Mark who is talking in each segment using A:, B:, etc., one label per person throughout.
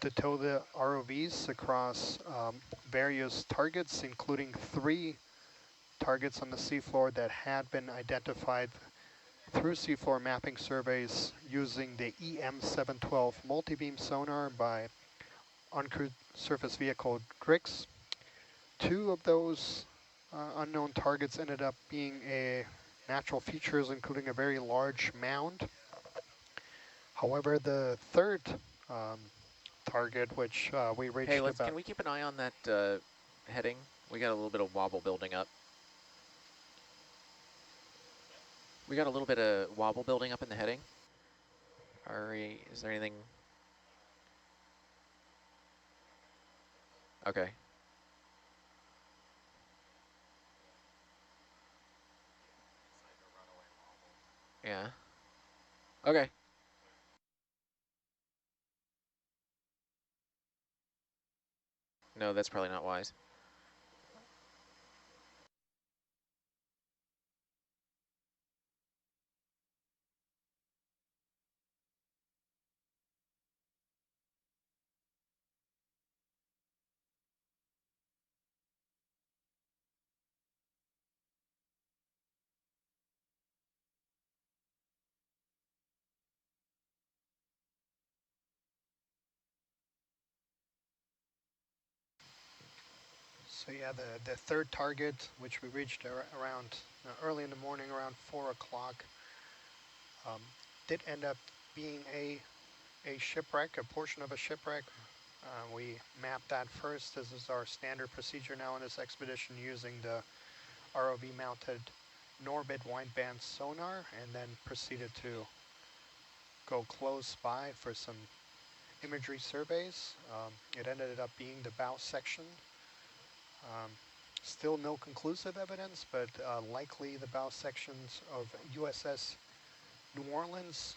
A: To tow the ROVs across various targets, including 3 targets on the seafloor that had been identified through seafloor mapping surveys using the EM712 multi-beam sonar by uncrewed surface vehicle GRIX. 2 of those unknown targets ended up being natural features, including a very large mound. However, the third target, which we reached
B: Hey,
A: about...
B: can we keep an eye on that heading? We got a little bit of wobble building up. We got a little bit of wobble building up in the heading. Is there anything? Okay. Yeah. Okay. No, that's probably not wise.
A: So yeah, the third target, which we reached around early in the morning, around 4 o'clock, did end up being a shipwreck, a portion of a shipwreck. We mapped that first. This is our standard procedure now in this expedition, using the ROV-mounted NORBIT wideband sonar, and then proceeded to go close by for some imagery surveys. It ended up being the bow section. Still no conclusive evidence, but likely the bow sections of USS New Orleans,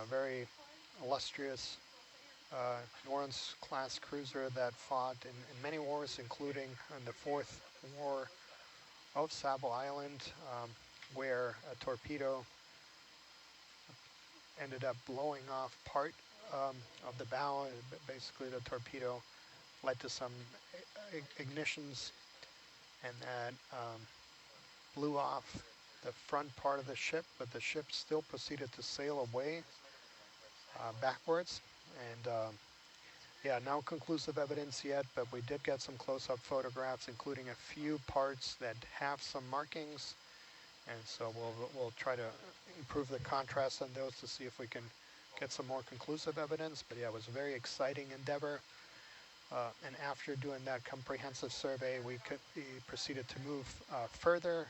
A: very illustrious New Orleans class cruiser that fought in many wars, including in the 4th War of Savo Island, where a torpedo ended up blowing off part of the bow. Basically, the torpedo led to some ignitions, and that blew off the front part of the ship, but the ship still proceeded to sail away backwards. And yeah, no conclusive evidence yet, but we did get some close-up photographs, including a few parts that have some markings. And so we'll try to improve the contrast on those to see if we can get some more conclusive evidence. But yeah, it was a very exciting endeavor. And after doing that comprehensive survey, we proceeded to move further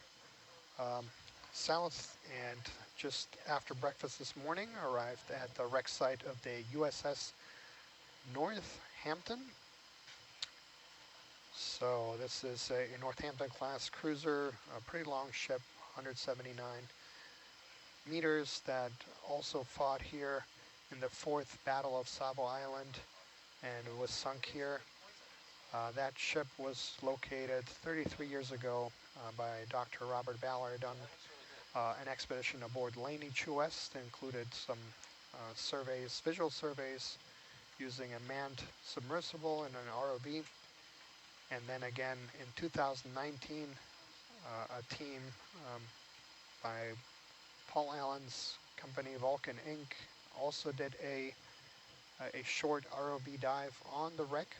A: south, and just after breakfast this morning arrived at the wreck site of the USS Northampton. So this is a Northampton class cruiser, a pretty long ship, 179 meters, that also fought here in the 4th Battle of Savo Island and was sunk here. That ship was located 33 years ago by Dr. Robert Ballard on an expedition aboard Laney West that included some surveys, visual surveys, using a manned submersible and an ROV. And then again in 2019, a team by Paul Allen's company, Vulcan Inc., also did a short ROV dive on the wreck.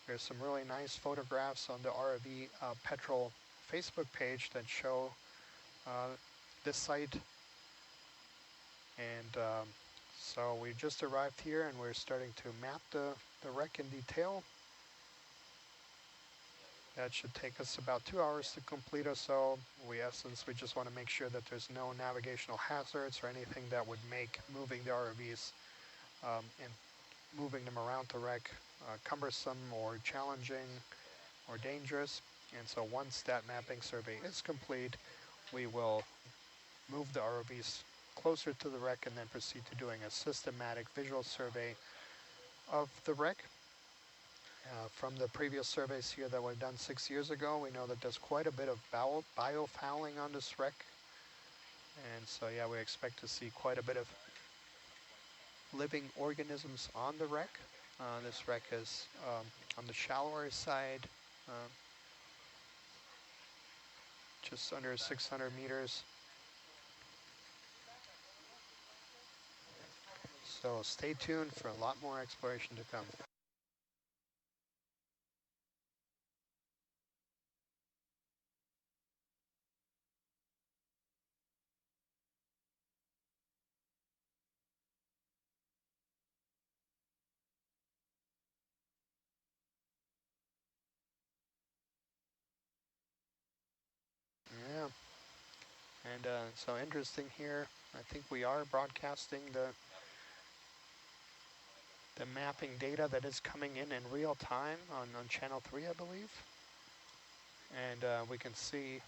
A: There's some really nice photographs on the ROV Petrol Facebook page that show this site. And so we just arrived here and we're starting to map the wreck in detail. That should take us about 2 hours to complete or so. We just want to make sure that there's no navigational hazards or anything that would make moving the ROVs and moving them around the wreck cumbersome or challenging or dangerous. And so once that mapping survey is complete, we will move the ROVs closer to the wreck and then proceed to doing a systematic visual survey of the wreck. From the previous surveys here that were done 6 years ago, we know that there's quite a bit of biofouling on this wreck. And so yeah, we expect to see quite a bit of living organisms on the wreck. This wreck is on the shallower side, uh, just under 600 meters. So stay tuned for a lot more exploration to come. Yeah, and so interesting here. I think we are broadcasting the mapping data that is coming in real time on channel 3, I believe. And we can see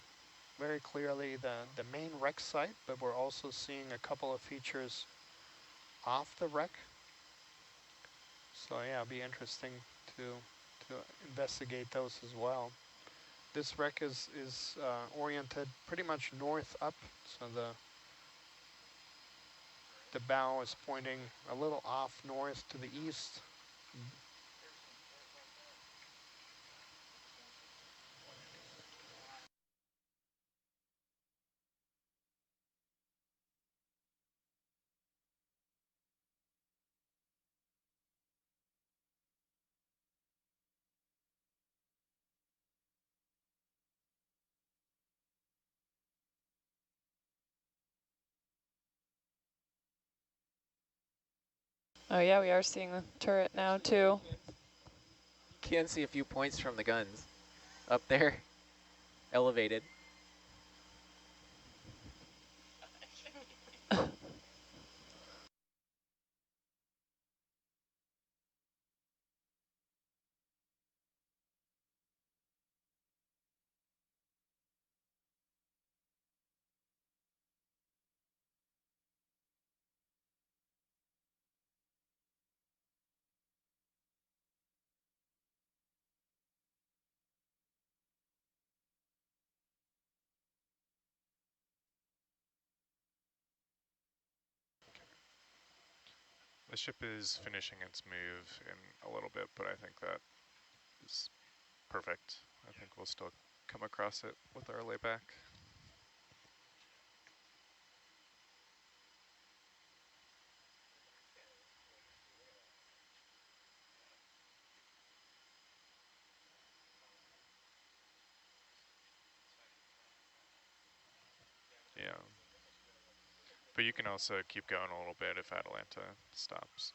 A: very clearly the main wreck site, but we're also seeing a couple of features off the wreck. So yeah, it'll be interesting to investigate those as well. This wreck is oriented pretty much north up, so the bow is pointing a little off north to the east.
C: Oh yeah, we are seeing the turret now too.
B: Can see a few points from the guns up there, elevated.
D: The ship is finishing its move in a little bit, but I think that is perfect. I think we'll still come across it with our layback. Yeah. But you can also keep going a little bit if Atalanta stops.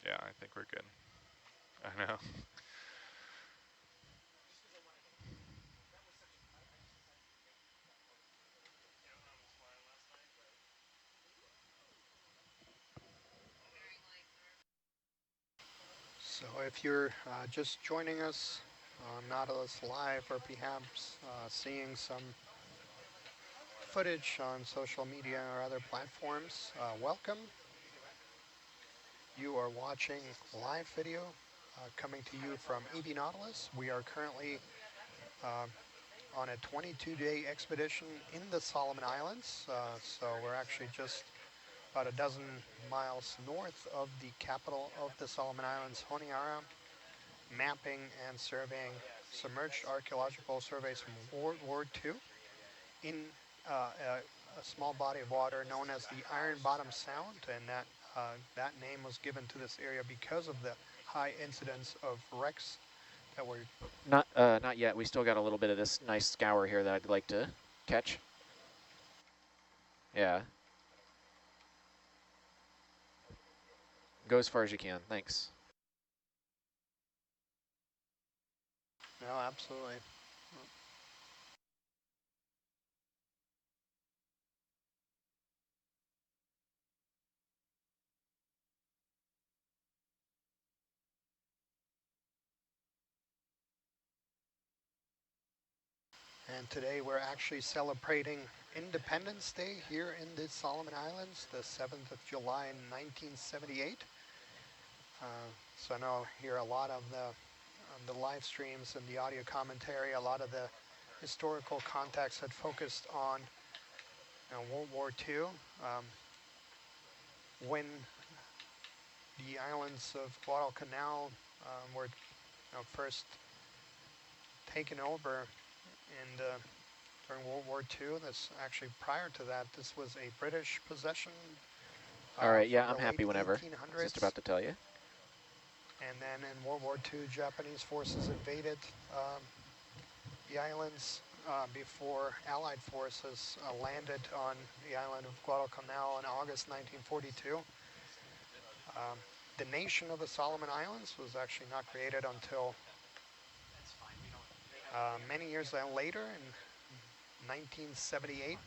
D: Yeah, I think we're good. I know.
A: So if you're just joining us on Nautilus Live, or perhaps seeing some footage on social media or other platforms, welcome. You are watching live video coming to you from AV Nautilus. We are currently on a 22-day expedition in the Solomon Islands. So we're actually just about a dozen miles north of the capital of the Solomon Islands, Honiara, mapping and surveying submerged archaeological surveys from World War II in a small body of water known as the Iron Bottom Sound, and that name was given to this area because of the high incidence of wrecks that were.
B: Not yet. We still got a little bit of this nice scour here that I'd like to catch. Yeah. Go as far as you can. Thanks.
A: No, absolutely. And today we're actually celebrating Independence Day here in the Solomon Islands, the 7th of July in 1978. So I know here a lot of the live streams and the audio commentary, a lot of the historical context had focused on World War II, when the islands of Guadalcanal were first taken over, and during World War II, that's actually prior to that, this was a British possession.
B: All right, yeah,
A: from
B: I'm
A: the
B: happy
A: late
B: whenever.
A: 1800s.
B: Just about to tell you.
A: And then in World War II, Japanese forces invaded the islands before Allied forces landed on the island of Guadalcanal in August 1942. The nation of the Solomon Islands was actually not created until many years later, in 1978.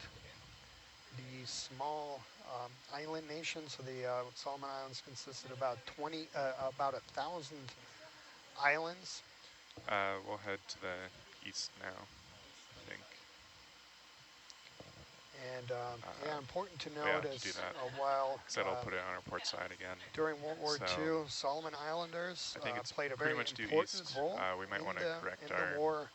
A: The small island nations of the Solomon Islands consisted of about 1,000 islands.
D: We'll head to the east now, I think.
A: And yeah, important to
D: Yeah,
A: note
D: to
A: is
D: do that.
A: while
D: Because that'll put it on our port side again.
A: during World War
D: So,
A: II, Solomon Islanders
D: I think it's
A: played a
D: pretty
A: very
D: much due
A: important
D: east.
A: role
D: We might want to correct
A: in
D: our
A: the war.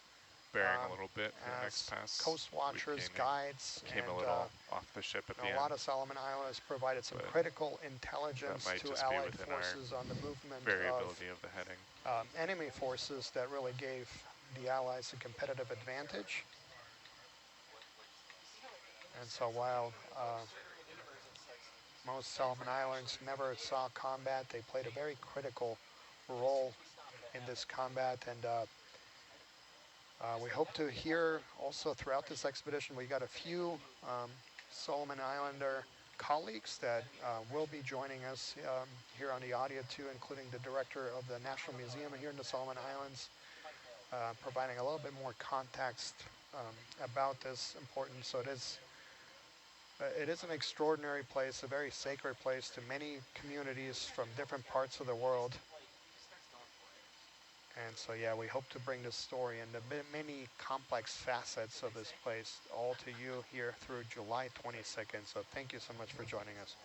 D: bearing a little bit for the
A: As
D: next pass.
A: coast watchers, guides,
D: Came
A: and
D: a little off the ship at the
A: a
D: end.
A: lot of Solomon Islanders provided some
D: But
A: critical intelligence
D: might
A: to
D: just be
A: Allied
D: within
A: forces on the movement
D: variability of the heading.
A: enemy forces that really gave the Allies a competitive advantage. And so while most Solomon Islands never saw combat, they played a very critical role in this combat. And we hope to hear also throughout this expedition, we got a few Solomon Islander colleagues that will be joining us here on the audio too, including the director of the National Museum here in the Solomon Islands, providing a little bit more context about this important. So it is an extraordinary place, a very sacred place to many communities from different parts of the world. And so, yeah, we hope to bring this story and the many complex facets of this place all to you here through July 22nd. So thank you so much for joining us.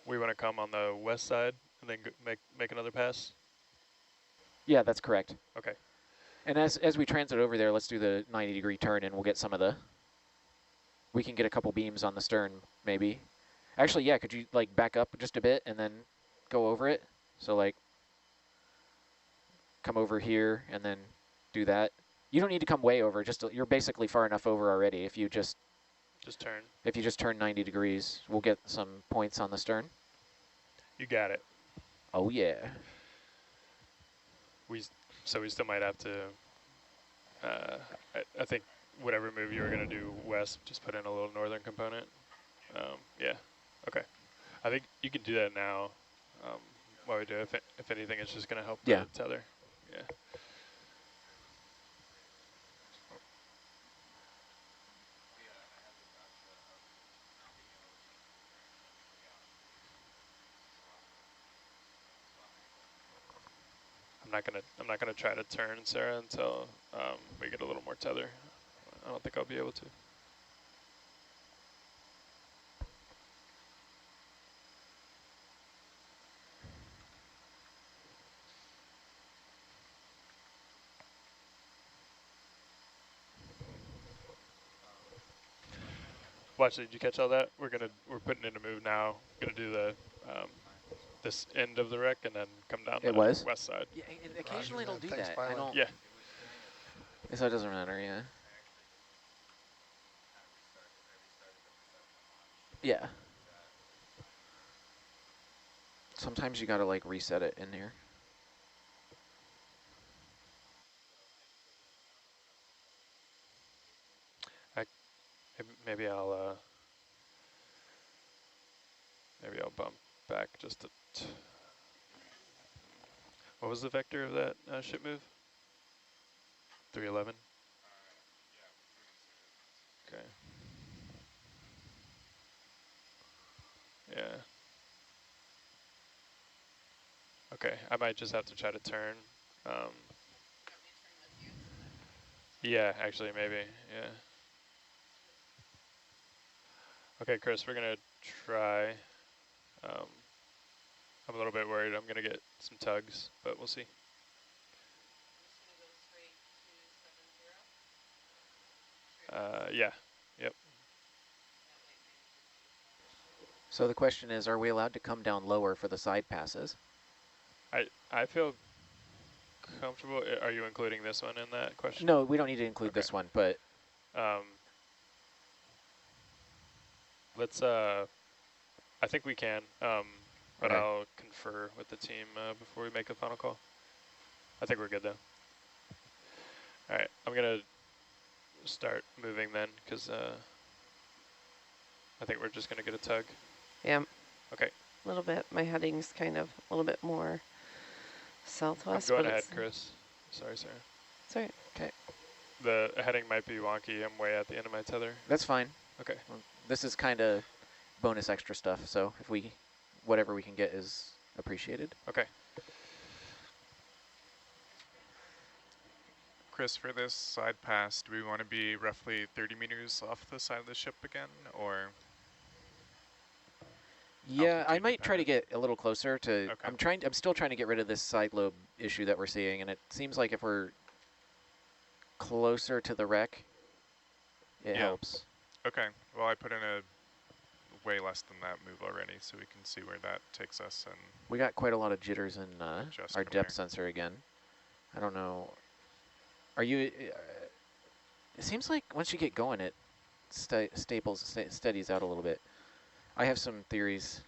E: We want to come on the west side and then make another pass?
B: Yeah, that's correct.
E: Okay.
B: And as we transit over there, let's do the 90-degree turn, and we'll get some of the... We can get a couple beams on the stern, maybe. Actually, yeah, could you, like, back up just a bit and then go over it? So, like, come over here and then do that. You don't need to come way over. You're basically far enough over already. If you just
E: turn.
B: If you just turn 90 degrees, we'll get some points on the stern.
E: You got it.
B: Oh, yeah.
E: So we still might have to, I think whatever move you were going to do west, just put in a little northern component. Yeah, okay. I think you can do that now while we do it. If anything, it's just going to help the tether. Yeah. I'm not gonna try to turn, Sarah, until we get a little more tether. I don't think I'll be able to. Watch, did you catch all that? We're putting in a move now. Gonna do the this end of the wreck and then come down the west side.
B: Yeah, and occasionally it'll do
A: Thanks,
B: that.
A: pilot.
B: I don't.
E: Yeah.
B: So it doesn't matter. Yeah. Yeah. Sometimes you gotta like reset it in here.
E: Maybe I'll bump back just a what was the vector of that ship move? 311. Okay. Yeah. Okay, I might just have to try to turn. Yeah, actually, maybe, yeah. Okay, Chris, we're gonna try. I'm a little bit worried I'm gonna get some tugs, but we'll see. Yeah, yep.
B: So the question is, are we allowed to come down lower for the side passes?
E: I feel comfortable. Are you including this one in that question?
B: No, we don't need to include this one, but
E: let's. I think we can, but
B: okay.
E: I'll confer with the team before we make a final call. I think we're good though. All right, I'm gonna start moving then, because I think we're just gonna get a tug.
F: Yeah.
E: Okay.
F: A little bit. My heading's kind of a little bit more southwest.
E: I'm going ahead, Chris. Sorry, Sarah.
F: Sorry.
B: Okay.
E: The heading might be wonky. I'm way at the end of my tether.
B: That's fine.
E: Okay.
B: Well, this is kind of bonus extra stuff, so if we, whatever we can get is appreciated.
E: Okay.
D: Chris, for this side pass, do we want to be roughly 30 meters off the side of the ship again, or?
B: Yeah, I might try to get a little closer to,
D: Okay.
B: I'm still trying to get rid of this side lobe issue that we're seeing, and it seems like if we're closer to the wreck, it helps.
D: Okay, well I put in a way less than that move already, so we can see where that takes us. And
B: we got quite a lot of jitters in our depth
D: there.
B: sensor again. I don't know. Are you, it seems like once you get going, it steadies out a little bit. I have some theories.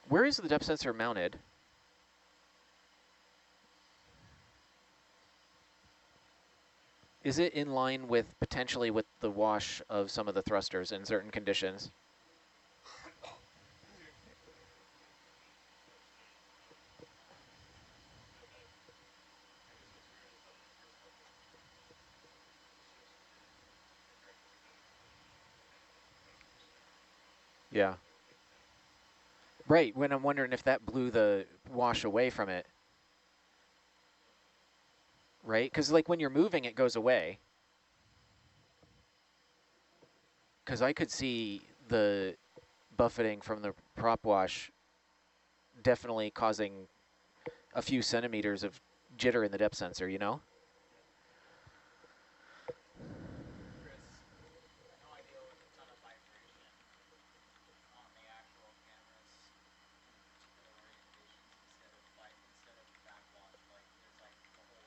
B: Where is the depth sensor mounted? Is it in line with potentially with the wash of some of the thrusters in certain conditions? Yeah. Right, when I'm wondering if that blew the wash away from it. Right, because like when you're moving, it goes away. Because I could see the buffeting from the prop wash definitely causing a few centimeters of jitter in the depth sensor, you know?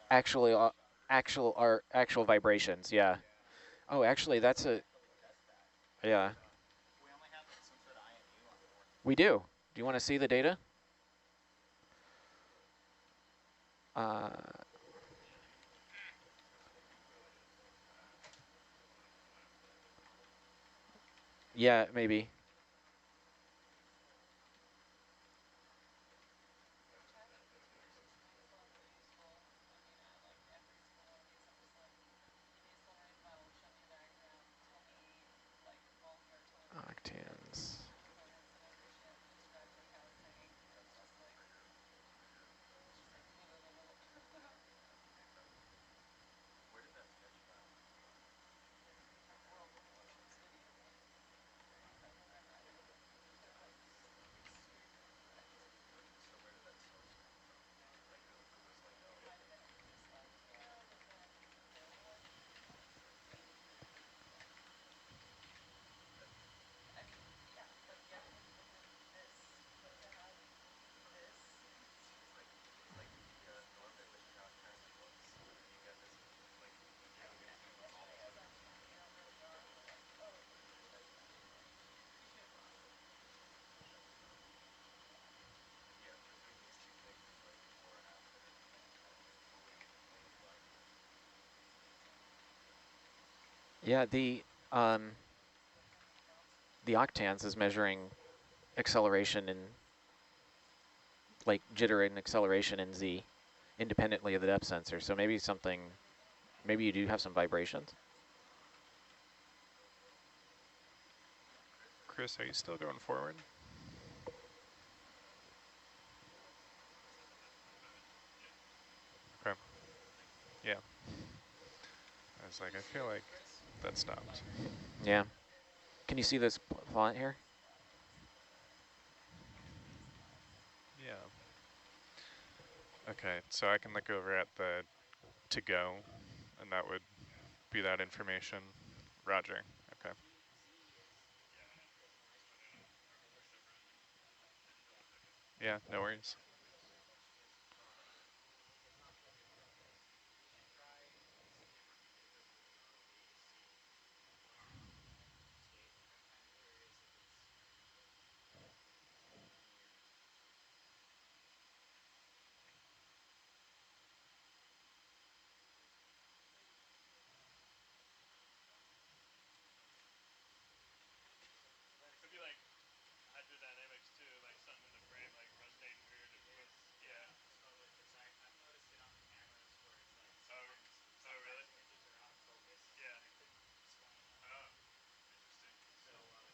B: Actual vibrations, yeah. Oh, actually, that's a, yeah. We do. Do you want to see the data? Yeah, maybe. Octans. Yeah, the octans is measuring acceleration and like jitter and acceleration in Z independently of the depth sensor. So maybe something, maybe you do have some vibrations.
D: Chris, are you still going forward? was like, I feel like that stopped.
B: Yeah. Can you see this plot here?
D: Yeah. Okay, so I can look over at the to go, and that would be that information. Roger. Okay. Yeah, no worries.
E: Could be like hydrodynamics too, like something in the frame like resonating weird. Yeah. Oh, oh really? Yeah. Oh,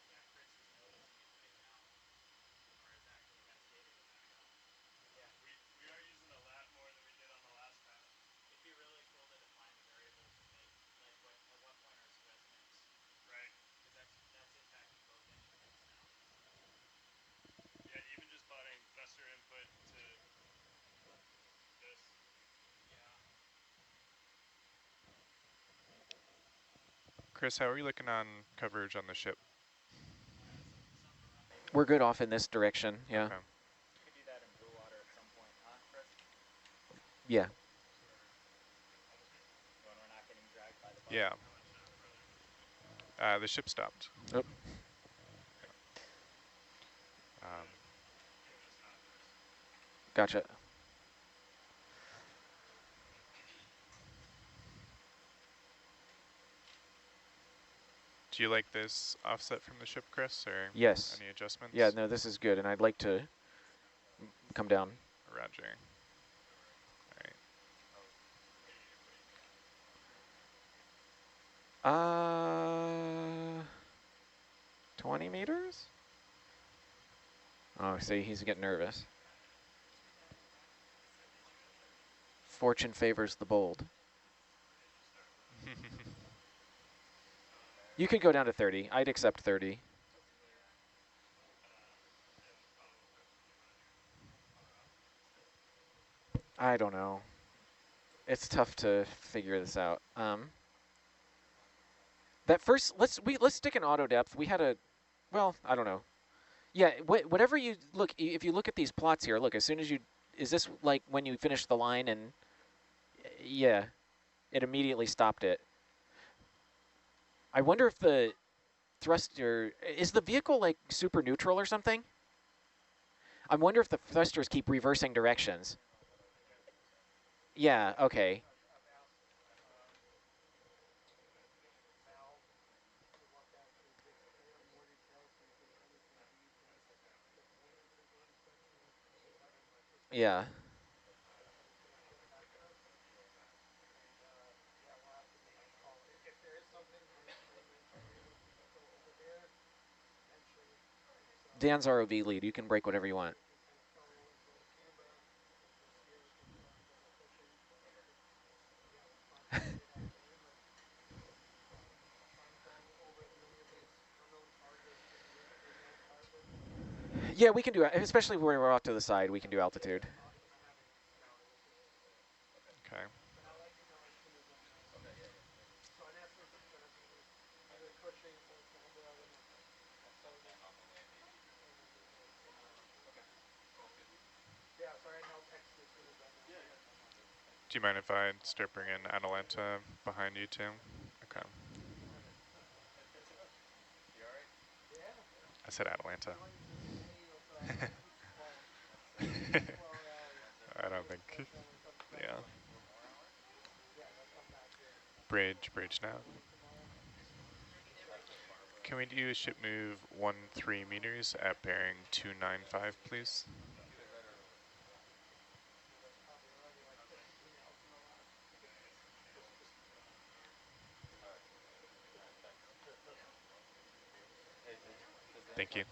E: interesting. We are using a lot more than we did on the last pass. Right. Yeah, even just plotting thruster input to this.
D: Chris, how are you looking on coverage on the ship?
B: We're good off in this direction, yeah.
D: Okay.
B: Yeah.
D: Yeah. The ship stopped.
B: Oh. Gotcha.
D: Do you like this offset from the ship, Chris, or
B: Yes.
D: any adjustments?
B: Yeah, no, this is good, and I'd like to come down.
D: Roger. All right.
B: 20 meters? Oh, see, he's getting nervous. Fortune favors the bold. You could go down to 30. I'd accept 30. I don't know. It's tough to figure this out. That first, let's stick in auto depth. We had a, well, I don't know. Yeah, whatever you look, if you look at these plots here, look, as soon as you, is this like when you finish the line and, yeah, it immediately stopped it. I wonder if the thruster, is the vehicle like super neutral or something? I wonder if the thrusters keep reversing directions. Yeah, okay. Yeah. Dan's ROV lead. You can break whatever you want. Yeah, we can do it, especially when we're off to the side. We can do altitude.
D: Okay. Do you mind if I start bringing Atalanta behind you too? Okay. I said Atalanta. I don't think, yeah. Bridge now. Can we do a ship move 13 meters at bearing 295, please? Thank you.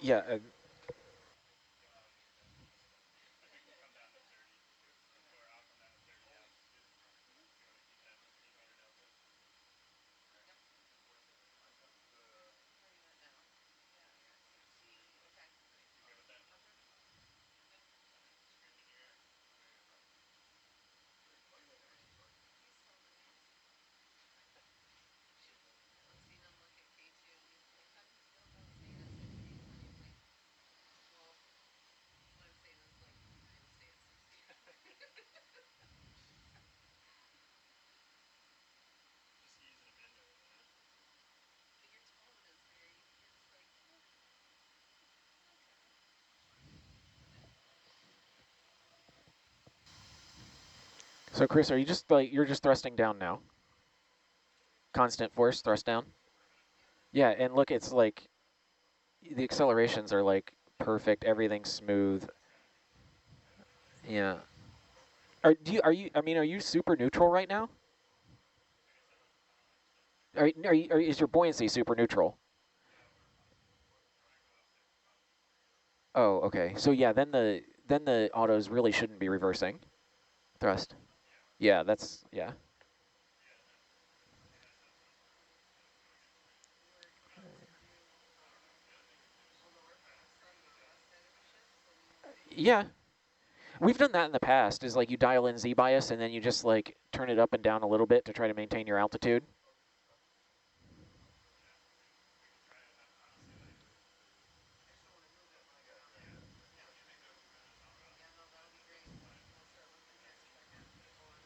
B: Yeah, So Chris, are you just like, you're just thrusting down now? Constant force, thrust down? Yeah, and look, it's like, the accelerations are like perfect, everything's smooth. Yeah. Are you super neutral right now? Is your buoyancy super neutral? Oh, okay. So yeah, then the autos really shouldn't be reversing thrust. Yeah, yeah. Yeah, we've done that in the past, is like you dial in Z bias and then you just like turn it up and down a little bit to try to maintain your altitude.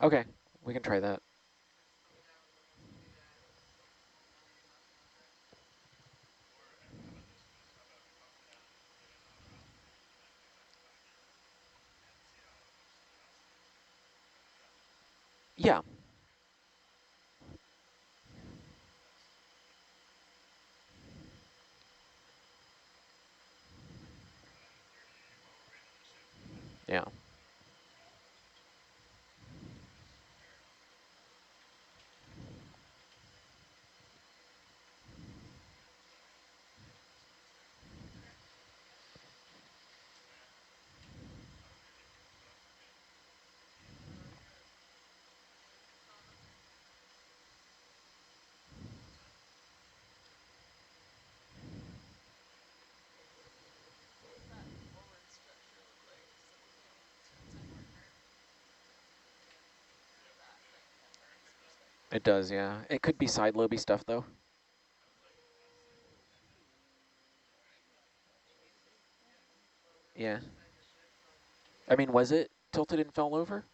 B: Okay, we can try that. Yeah. Yeah. It does, yeah. It could be side loby stuff though. Yeah. I mean, was it tilted and fell over?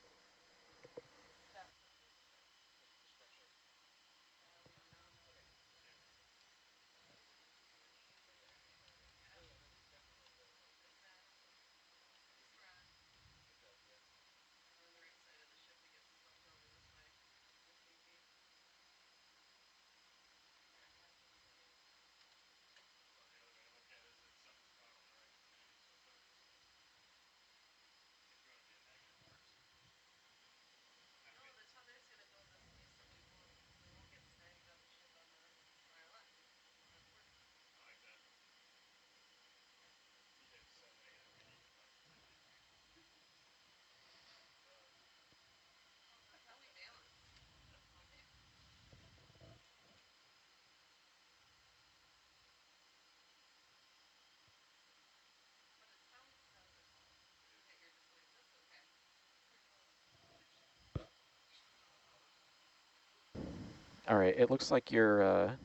B: All right, it looks like you're at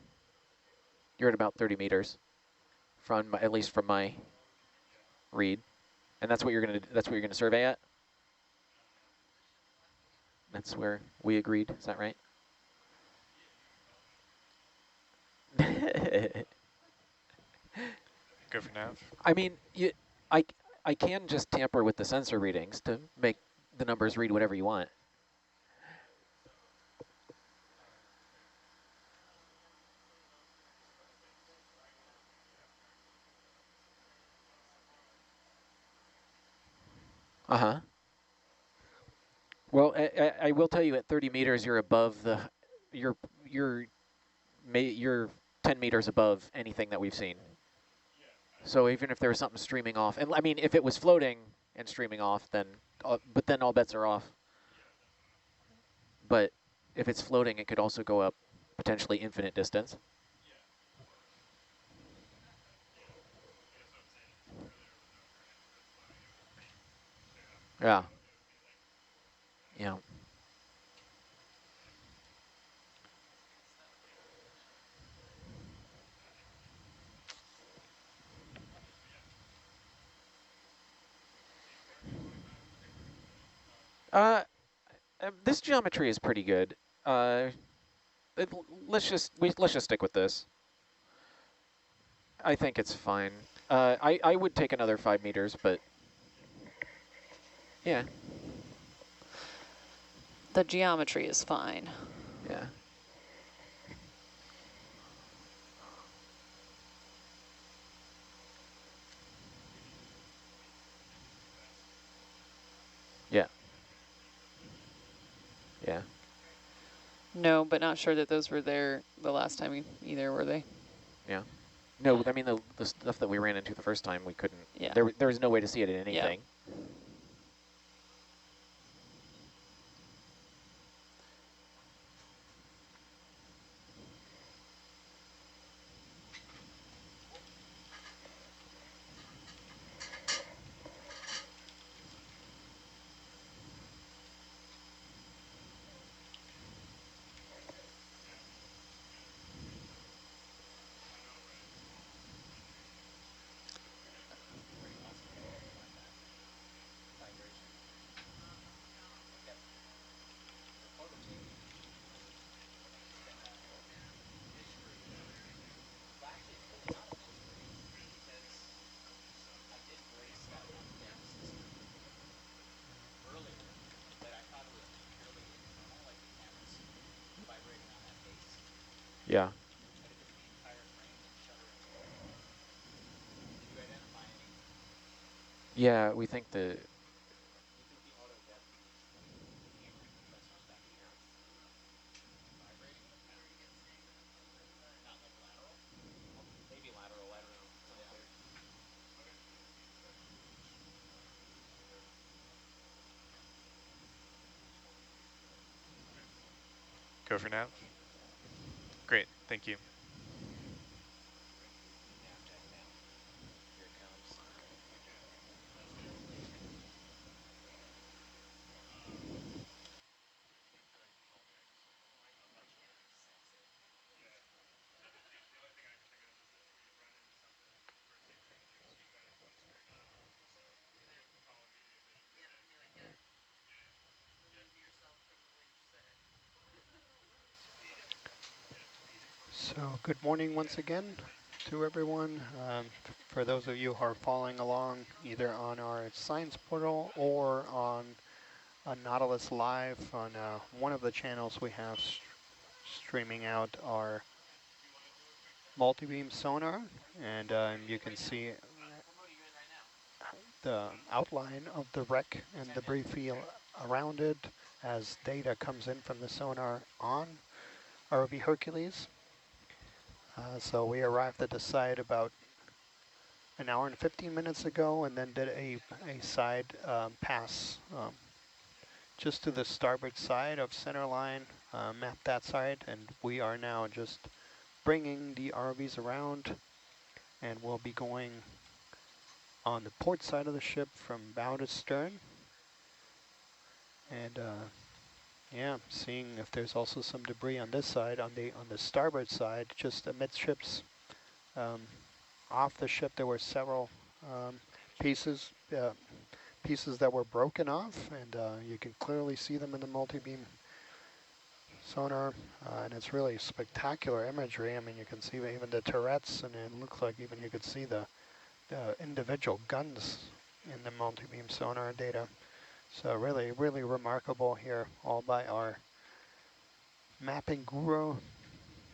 B: about 30 meters from at least from my read, and that's what you're gonna survey at. That's where we agreed. Is that right?
D: Go for nav.
B: I mean, I I can just tamper with the sensor readings to make the numbers read whatever you want. Uh-huh. Well, I will tell you at 30 meters, you're above you're, you're, you're 10 meters above anything that we've seen. So even if there was something streaming off, and I mean, if it was floating and streaming off, then, but then all bets are off. But if it's floating, it could also go up potentially infinite distance. Yeah. Yeah. Uh, this geometry is pretty good. Uh, let's just stick with this. I think it's fine. I would take another 5 meters, but yeah.
C: The geometry is fine.
B: Yeah. Yeah. Yeah.
C: No, but not sure that those were there the last time either, were they?
B: Yeah. No, I mean, the stuff that we ran into the first time, we couldn't,
C: Yeah.
B: there was no way to see it in
C: Yeah.
B: anything. Yeah. Yeah, we think the...
D: Go for nav. Great, thank you.
A: So good morning once again to everyone. For those of you who are following along either on our science portal or on Nautilus Live on one of the channels we have streaming out our multi-beam sonar, and you can see the outline of the wreck and debris field around it as data comes in from the sonar on ROV Hercules. So we arrived at the site about an hour and 15 minutes ago, and then did a side pass just to the starboard side of centerline, mapped that side, and we are now just bringing the ROVs around, and we'll be going on the port side of the ship from bow to stern, and yeah, seeing if there's also some debris on this side, on the starboard side, just amidships. Off the ship, there were several pieces that were broken off, and you can clearly see them in the multi-beam sonar, and it's really spectacular imagery. I mean, you can see even the turrets, and it looks like even you could see the individual guns in the multi-beam sonar data. So really, really remarkable here, all by our mapping guru,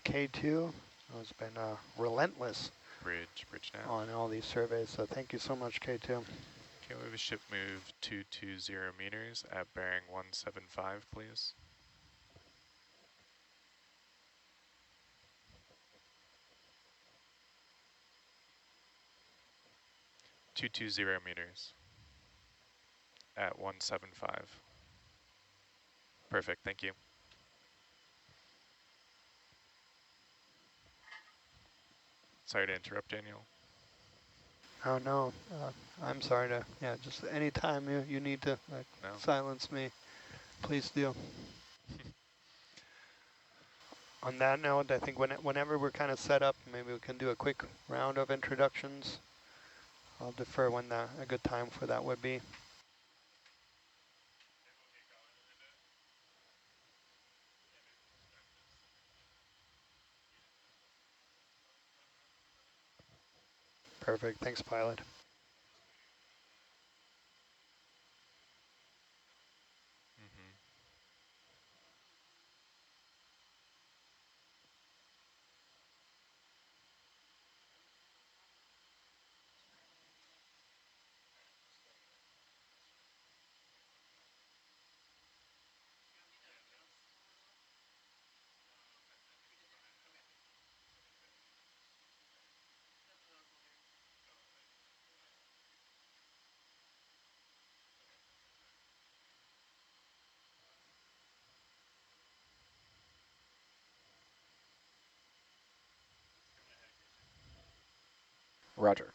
A: K2, who's been relentless
D: Bridge nav.
A: on all these surveys. So thank you so much, K2.
D: Okay, we have a ship move 220 meters at bearing 175, please. 220 meters at 175. Perfect, thank you. Sorry to interrupt, Daniel.
A: Oh no, I'm sorry to, yeah, just anytime you need to
D: No.
A: silence me, please do. On that note, I think whenever we're kind of set up, maybe we can do a quick round of introductions. I'll defer when a good time for that would be. Perfect, thanks, pilot.
B: Roger.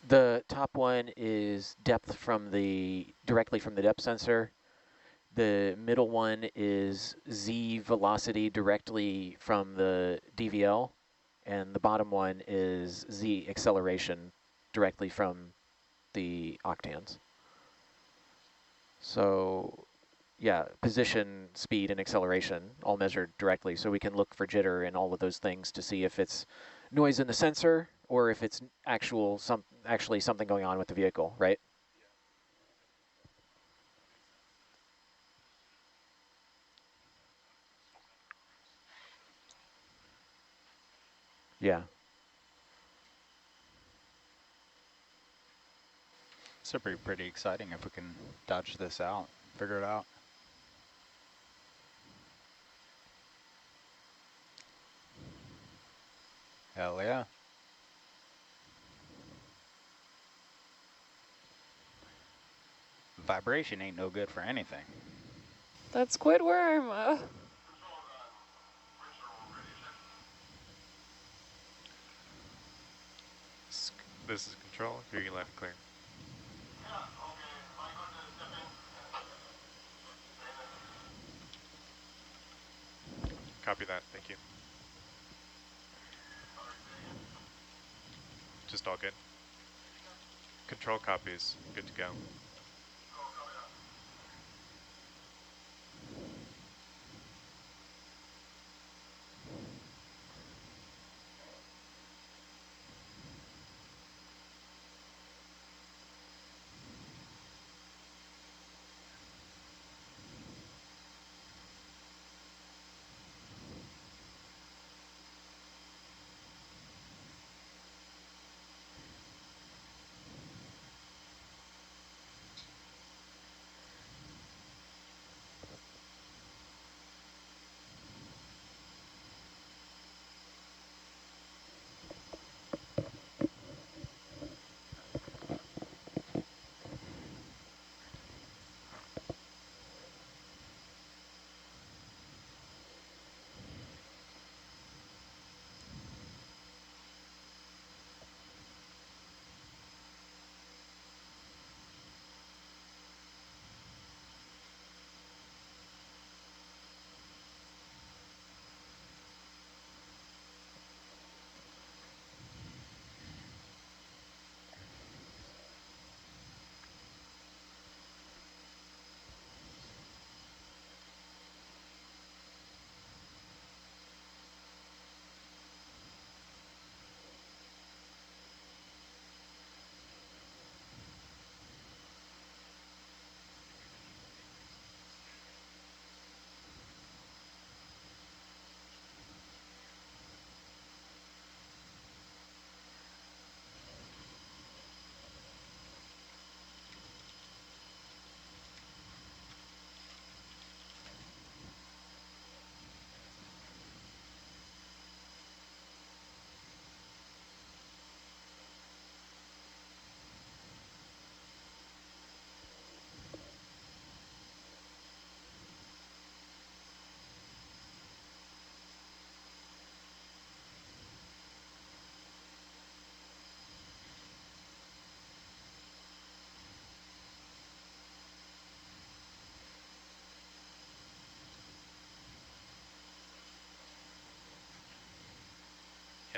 B: The top one is depth from directly from the depth sensor. The middle one is Z velocity directly from the DVL. And the bottom one is Z acceleration directly from the octans. So yeah, position, speed, and acceleration all measured directly. So we can look for jitter and all of those things to see if it's noise in the sensor or if it's actually something going on with the vehicle, right? Yeah.
G: This will be pretty exciting if we can dodge this out, figure it out. Hell yeah. Vibration ain't no good for anything.
C: That squid worm.
D: This is control. You're left clear. Copy that. Thank you. Just all good. Control copies. Good to go.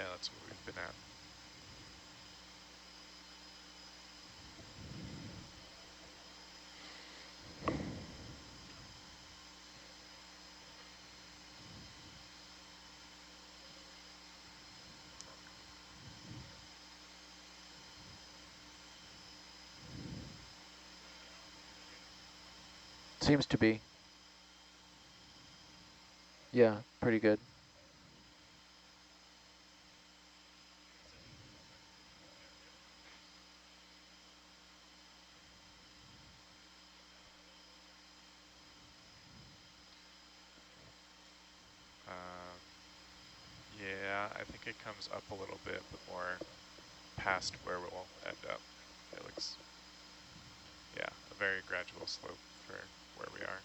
D: Yeah, that's what we've been at.
B: Seems to be. Yeah, pretty good.
D: Yeah, I think it comes up a little bit, but more past where we'll end up. It looks, yeah, a very gradual slope for where we are.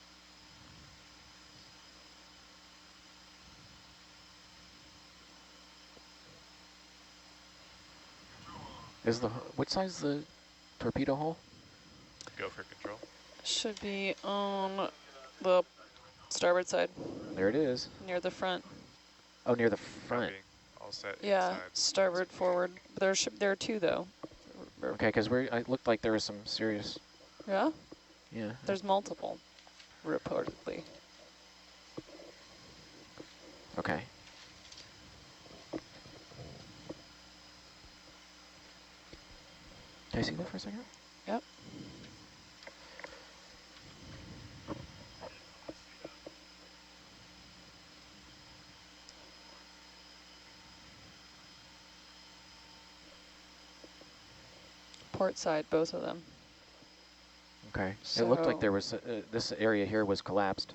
B: Is the what size is the torpedo hull?
D: Go for control.
C: Should be on the starboard side,
B: There it is.
C: near the front.
B: Oh, near the front.
D: Copy. All set
C: Yeah,
D: inside.
C: starboard, forward. There are two though.
B: Okay, because it looked like there was some serious.
C: Yeah,
B: Yeah.
C: there's multiple, reportedly.
B: Okay. Can I see that for a second?
C: Yep. Port side, both of them.
B: Okay. It looked like
C: So-
B: there was this area here was collapsed.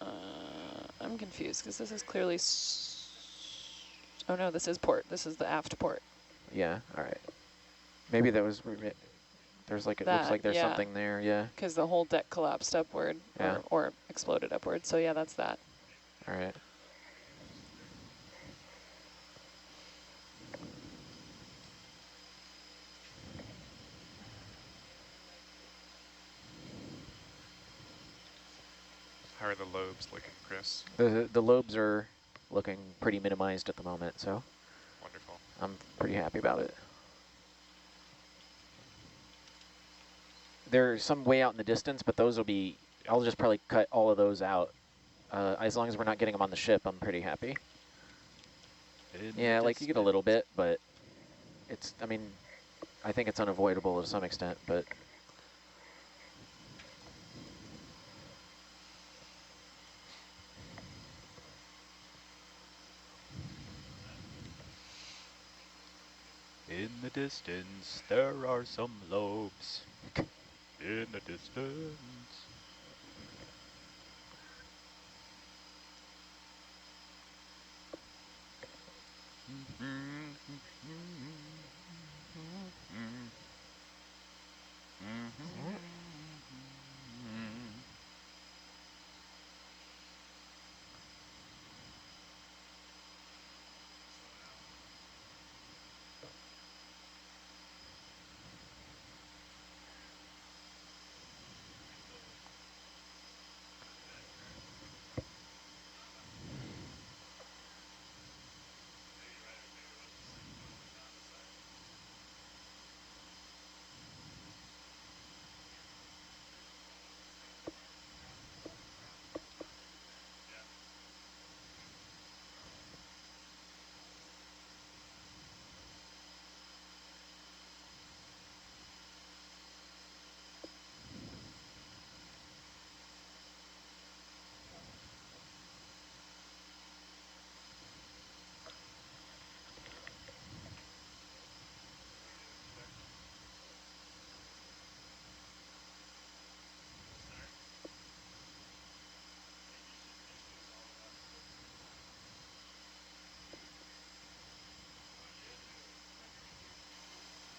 C: I'm confused because this is clearly. Oh no, this is port. This is the aft port.
B: Yeah. All right. Maybe that was. There's like it looks like there's
C: yeah.
B: something there. Yeah.
C: Because the whole deck collapsed upward,
B: Yeah.
C: or exploded upward. So yeah, that's that.
B: All right.
D: How are the lobes looking, Chris?
B: The lobes are looking pretty minimized at the moment, so
D: Wonderful.
B: I'm pretty happy about it. There's some way out in the distance, but those will be. I'll just probably cut all of those out. As long as we're not getting them on the ship, I'm pretty happy. Yeah, like you get a little bit, but it's. I mean, I think it's unavoidable to some extent, but.
G: In the distance, there are some lobes. In the distance.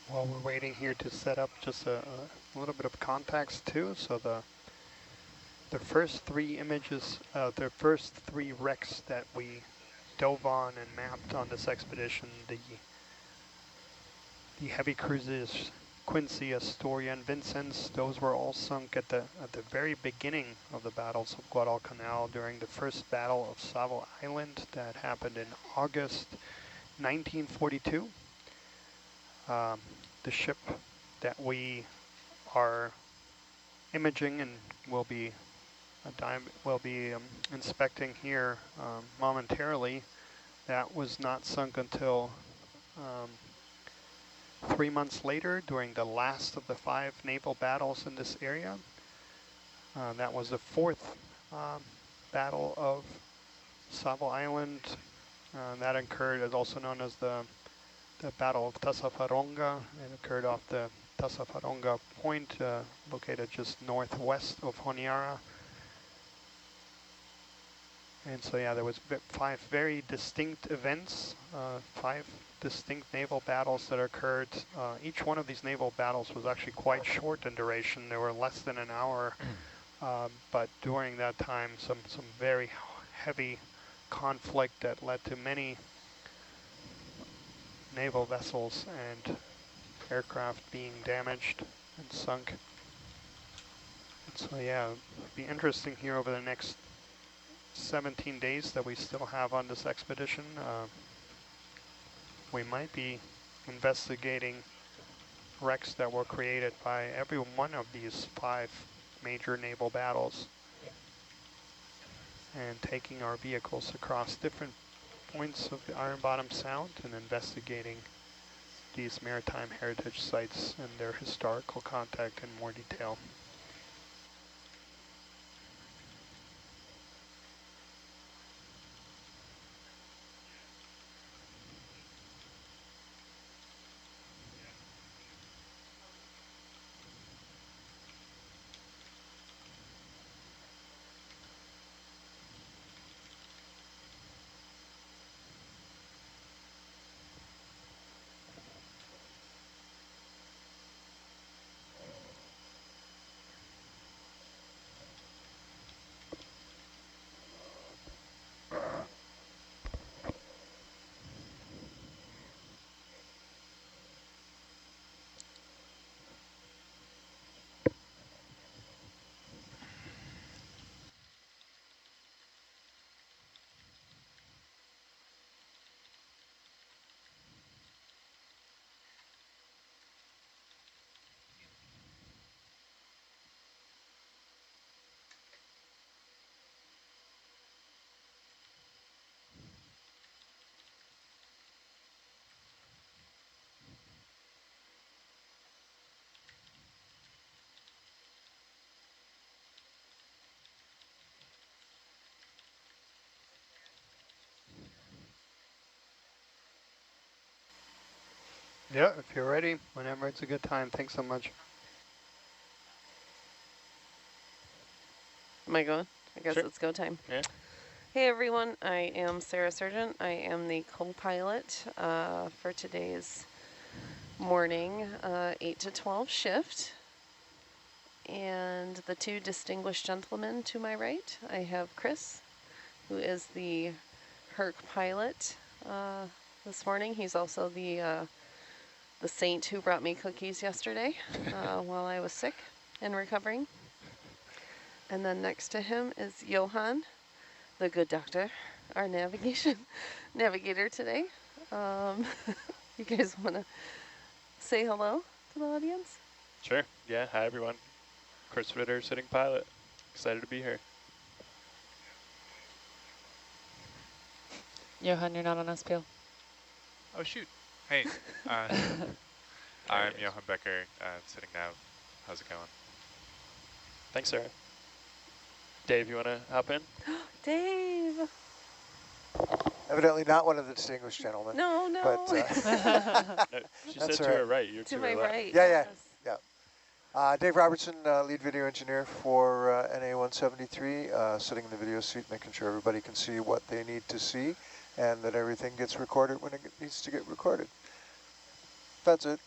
A: While we're waiting here to set up just a little bit of context too, so the first three images, the first three wrecks that we dove on and mapped on this expedition, the heavy cruisers Quincy, Astoria, and Vincennes, those were all sunk at the very beginning of the battles of Guadalcanal during the first battle of Savo Island that happened in August 1942. The ship that we are imaging and will be inspecting here momentarily, that was not sunk until 3 months later, during the last of the 5 naval battles in this area. That was the 4th Battle of Savo Island. That occurred, as also known as the Battle of Tassafaronga. It occurred off the Tassafaronga Point, located just northwest of Honiara. And so yeah, there was 5 very distinct events, 5 distinct naval battles that occurred. Each one of these naval battles was actually quite short in duration. They were less than an hour, but during that time, some very heavy conflict that led to many naval vessels and aircraft being damaged and sunk. And so yeah, it'll be interesting here over the next 17 days that we still have on this expedition. We might be investigating wrecks that were created by every one of these 5 major naval battles and taking our vehicles across different points of the Iron Bottom Sound and investigating these maritime heritage sites and their historical context in more detail. Yeah, if you're ready, whenever it's a good time. Thanks so much.
F: Am I going? I guess
E: Sure.
F: it's go time.
E: Yeah.
F: Hey everyone, I am Sarah Sargent. I am the co-pilot for today's morning 8 to 12 shift. And the 2 distinguished gentlemen to my right, I have Chris, who is the Herc pilot this morning. He's also the saint who brought me cookies yesterday while I was sick and recovering. And then next to him is Johan, the good doctor, our navigator today. You guys want to say hello to the audience?
E: Sure. Yeah. Hi, everyone. Chris Ritter, sitting pilot. Excited to be here.
C: Johan, you're not on SPL.
D: Oh, shoot. Hey, I'm Johan Becker, sitting nav. How's it going?
E: Thanks, Sarah. Dave, you want to hop in?
F: Dave!
H: Evidently not one of the distinguished gentlemen.
F: No, no.
H: But,
E: No, she said
H: That's
E: to
H: all right.
E: her right. You're
F: to
E: to
F: my
E: her left.
F: right.
H: Yeah,
F: yes.
H: Dave Robertson, lead video engineer for NA-173, sitting in the video seat, making sure everybody can see what they need to see and that everything gets recorded when it needs to get recorded. That's it.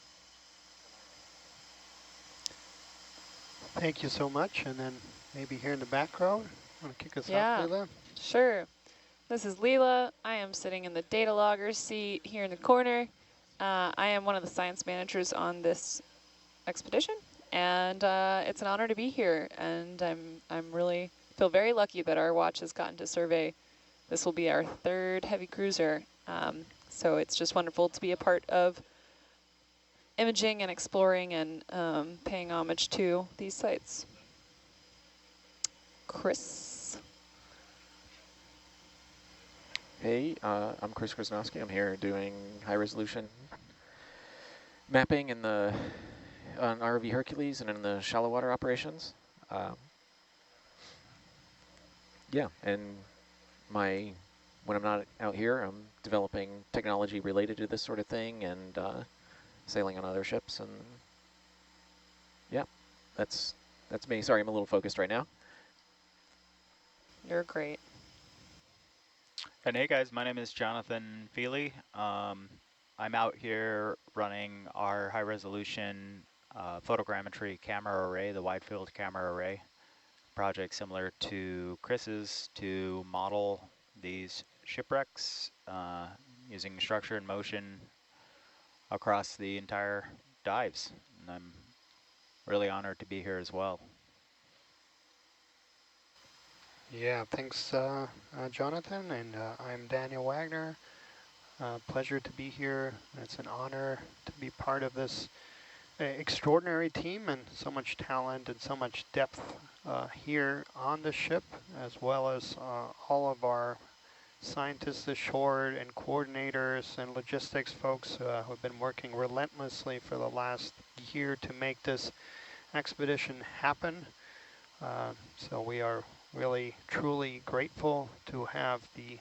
A: Thank you so much. And then maybe here in the back row, want to kick us
C: Yeah.
A: off, Leila?
C: Sure. This is Leela. I am sitting in the data logger seat here in the corner. I am one of the science managers on this expedition, and it's an honor to be here. And I'm really feel very lucky that our watch has gotten to survey. This will be our 3rd heavy cruiser, so it's just wonderful to be a part of imaging and exploring and paying homage to these sites. Chris.
B: Hey, I'm Chris Krasnowski. I'm here doing high resolution mapping in the on ROV Hercules and in the shallow water operations. Yeah, and when I'm not out here, I'm developing technology related to this sort of thing and sailing on other ships. And yeah, that's me. Sorry, I'm a little focused right now.
C: You're great.
G: And hey guys, my name is Jonathan Feely. I'm out here running our high resolution photogrammetry camera array, the wide field camera array project similar to Chris's to model these shipwrecks using structure and motion across the entire dives. And I'm really honored to be here as well.
A: Yeah, thanks, Jonathan. And I'm Daniel Wagner. Pleasure to be here. It's an honor to be part of this extraordinary team, and so much talent and so much depth here on the ship, as well as all of our scientists ashore and coordinators and logistics folks who have been working relentlessly for the last year to make this expedition happen. So we are really, truly grateful to have the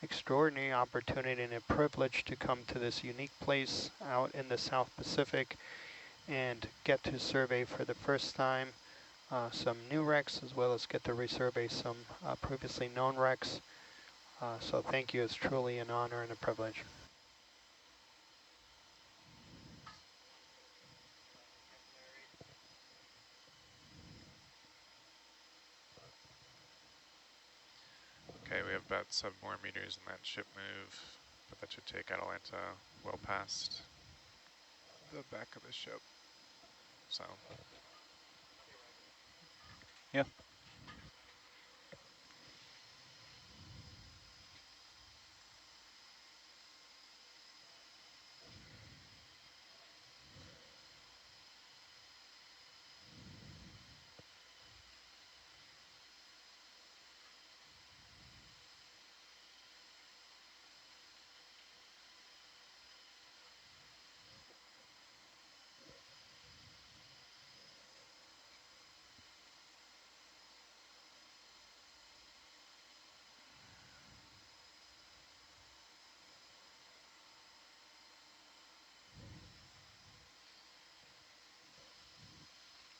A: extraordinary opportunity and a privilege to come to this unique place out in the South Pacific and get to survey for the first time some new wrecks, as well as get to resurvey some previously known wrecks. So thank you. It's truly an honor and a privilege.
D: Okay, we have about 7 more meters in that ship move, but that should take Atalanta well past the back of the ship. So.
G: Yeah.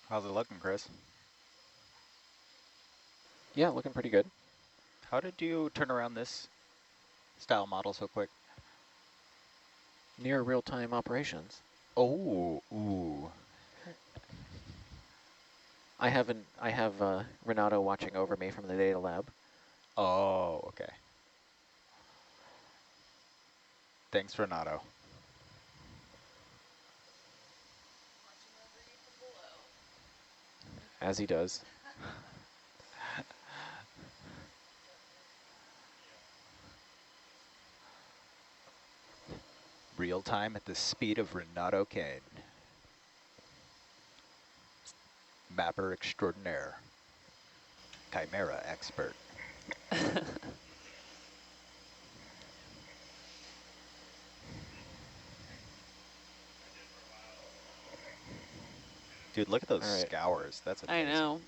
G: How's it looking, Chris?
B: Yeah, looking pretty good.
G: How did you turn around this style model so quick?
B: Near real-time operations.
G: Oh, ooh.
B: I have Renato watching over me from the data lab.
G: Oh, okay. Thanks, Renato.
B: As he does.
G: Real time at the speed of Renato Kane. Mapper extraordinaire. Chimera expert. Dude, look at those scours. That's amazing.
C: I know.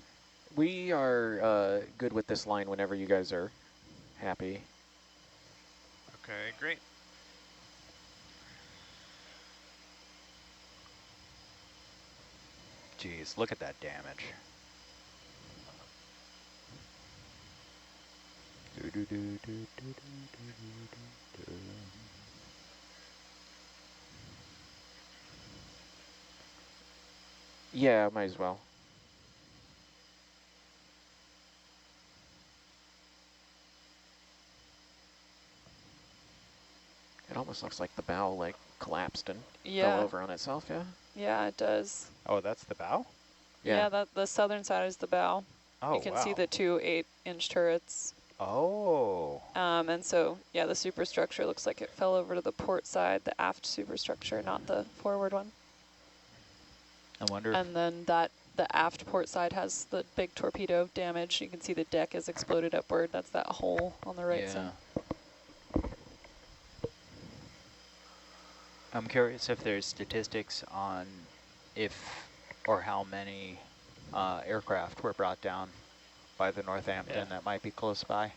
B: We are good with this line whenever you guys are happy.
D: Okay, great.
G: Jeez, look at that damage.
B: Yeah, might as well. It almost looks like the bow like collapsed and fell over on itself, yeah?
C: Yeah, it does.
G: Oh, that's the bow?
C: Yeah, the southern side is the bow.
G: Oh,
C: you can see the 2 8-inch turrets.
G: Oh.
C: And so, yeah, the superstructure looks like it fell over to the port side, the aft superstructure, not the forward one.
G: I wonder.
C: And then the aft port side has the big torpedo damage. You can see the deck is exploded upward. That's that hole on the right side.
G: I'm curious if there's statistics on if or how many aircraft were brought down by the Northampton that might be close by.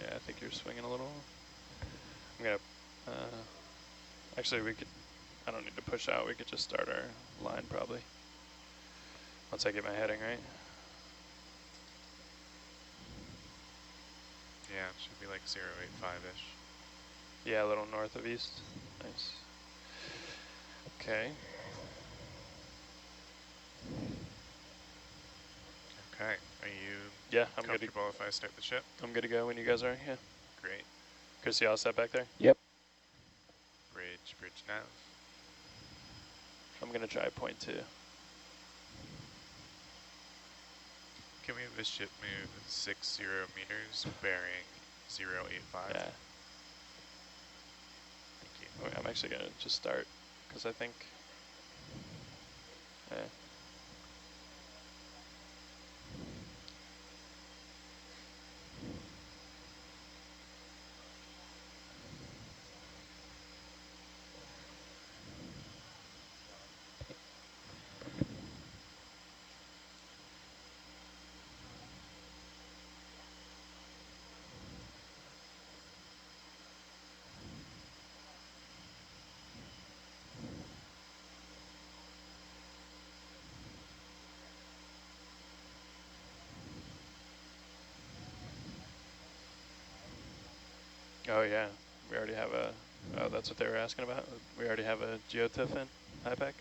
E: Yeah, I think you're swinging a little. I'm gonna, actually we could, I don't need to push out, we could just start our line probably. Once I get my heading right.
D: Yeah, it should be like 085-ish.
E: Yeah, a little north of east. Nice. Okay.
D: Okay, are you
E: I'm good to,
D: comfortable if I start the ship?
E: I'm good to go when you guys are, yeah.
D: Great.
E: Chris, you all set back there?
B: Yep.
D: Bridge nav.
E: I'm gonna try point 2.
D: Can we have this ship move 60 meters, bearing 085?
E: Yeah.
D: Thank you.
E: Okay, I'm actually gonna just start, because I think, oh yeah, we already have a, oh, that's what they were asking about? We already have a geotiff in, IPAC?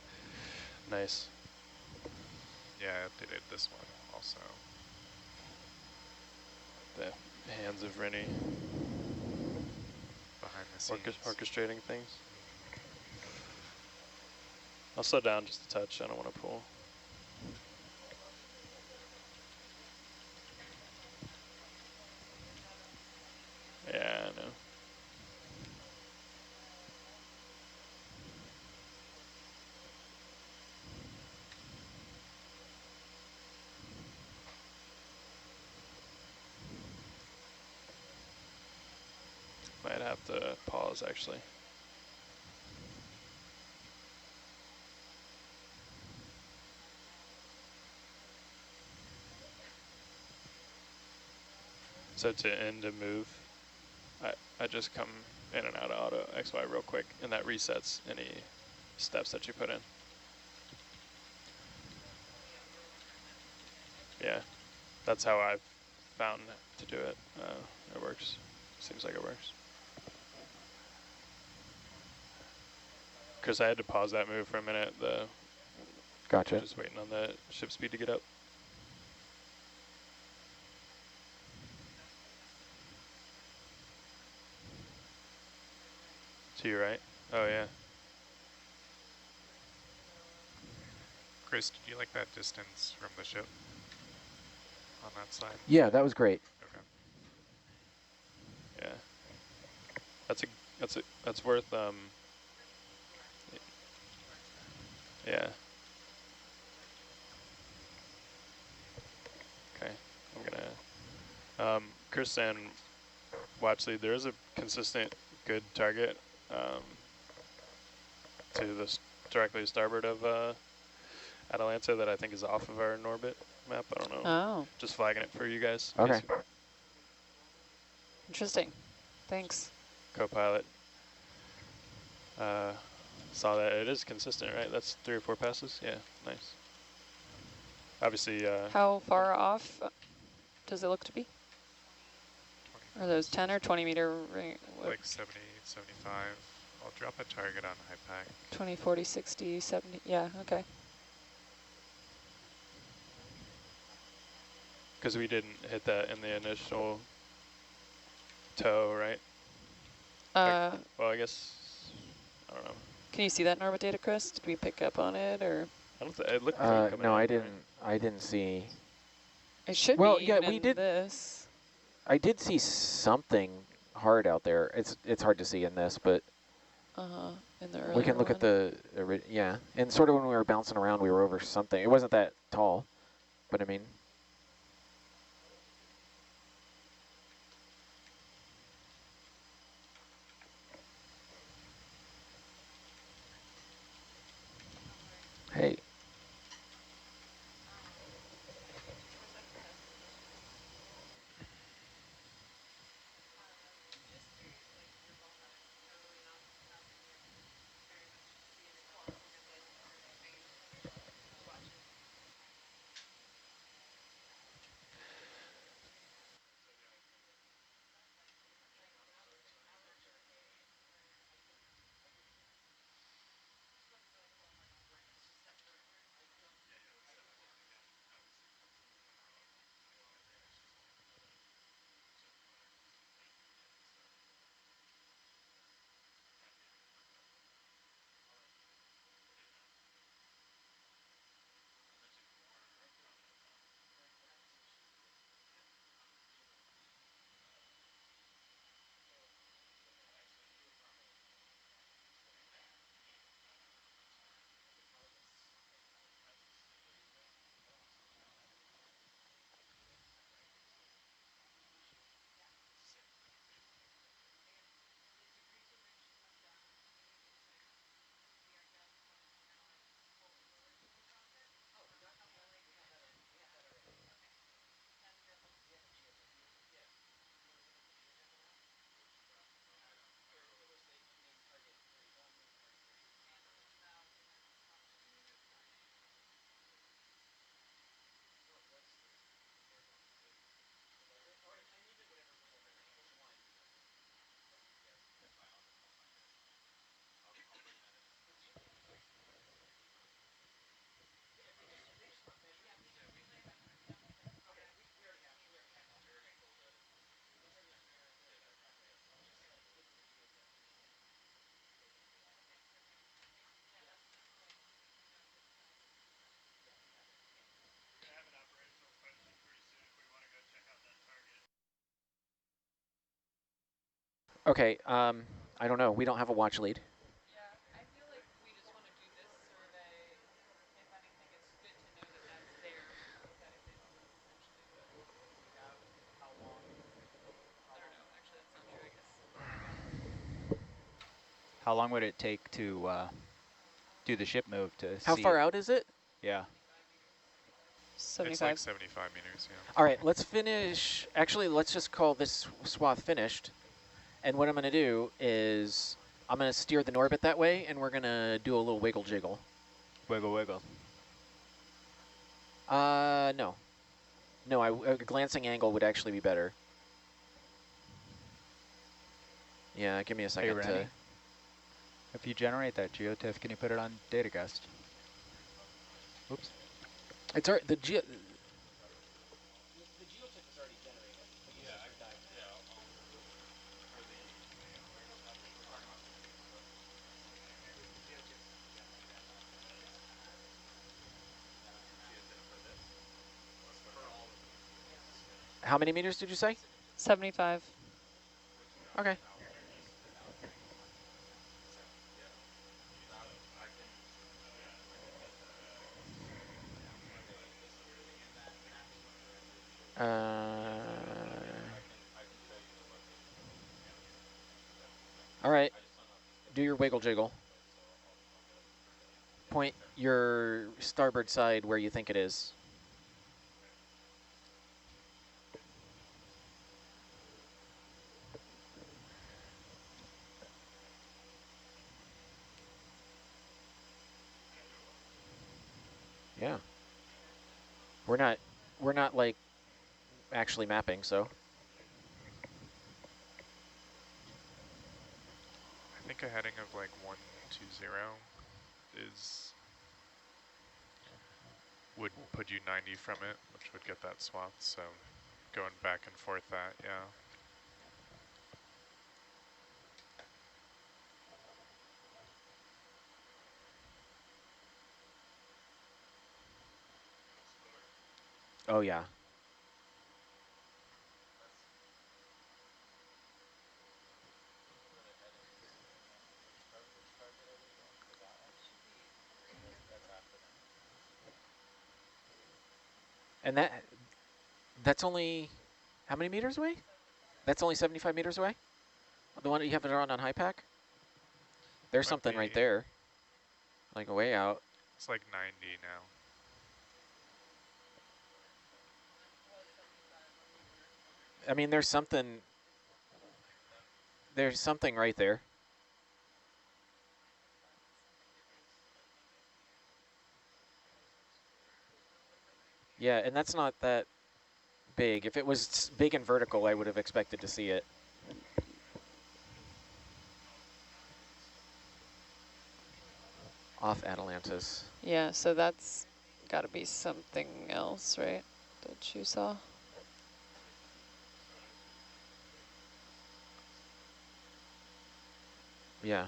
E: Nice.
D: Yeah, I updated this one also.
E: The hands of Rennie
D: Behind the scenes.
E: orchestrating things. I'll slow down just a touch, I don't want to pull. Yeah, I know. Might have to pause actually. So to end a move, I just come in and out of auto XY real quick, and that resets any steps that you put in. Yeah, that's how I've found to do it. It works. Seems like it works. Because I had to pause that move for a minute.
B: Gotcha.
E: Just waiting on the ship speed to get up. To your right? Oh yeah.
D: Chris, did you like that distance from the ship on that side?
B: Yeah, that was great.
D: Okay.
E: Yeah. That's worth yeah. Okay. I'm gonna Chris and watch lead. There is a consistent good target to the directly to starboard of Atalanta that I think is off of our NORBIT map. I don't know.
C: Oh,
E: Just flagging it for you guys.
B: Okay.
C: interesting. Thanks.
E: Co-pilot saw that. It is consistent, right? That's 3 or 4 passes. Yeah, nice. Obviously.
C: How far off does it look to be? Are those 10 or 20 meter ring?
D: Like 70, 75. I'll drop a target on IPAC.
C: 20, 40, 60, 70. Yeah, okay.
E: Because we didn't hit that in the initial tow, right? Well, I guess, I don't know.
C: Can you see that NORBIT data, Chris? Did we pick up on it, or?
E: I don't think it looked clean coming
B: No,
E: in,
B: I
E: right?
B: didn't. I didn't see.
C: It should
B: Well,
C: be
B: yeah,
C: even
B: we
C: in
B: did.
C: this.
B: I did see something hard out there. It's hard to see in this, but
C: In the
B: we
C: earlier
B: can look
C: one.
B: at the yeah. And sort of when we were bouncing around, we were over something. It wasn't that tall, but I mean. Hey. Okay. I don't know. We don't have a watch lead.
G: How long would it take to do the ship move to
B: How
G: see
B: far
G: it?
B: out is it?
G: Yeah.
D: It's like
C: 75.
D: 75 meters, yeah.
B: All right, let's finish. Actually, let's just call this swath finished. And what I'm going to do is I'm going to steer the NORBIT that way, and we're going to do a little wiggle jiggle.
G: Wiggle, wiggle.
B: No. No, a glancing angle would actually be better. Yeah, give me a
G: Hey,
B: second
G: Rennie, if you generate that geotiff, can you put it on data guest? Oops.
B: It's our, the geo... How many meters did you say?
C: 75.
B: Okay. All right. Do your wiggle jiggle. Point your starboard side where you think it is. Yeah. We're not like actually mapping, so.
D: I think a heading of like 120 would put you 90 from it, which would get that swath. So going back and forth that, yeah.
B: Oh yeah. And that's only, how many meters away? That's only 75 meters away? The one that you have it on high pack? There's
D: Might
B: something right
D: be-
B: there. Like way out.
D: It's like 90 now.
B: I mean, there's something right there. Yeah, and that's not that big. If it was big and vertical, I would have expected to see it. Off Atalantis.
C: Yeah, so that's got to be something else, right? That you saw?
B: Yeah.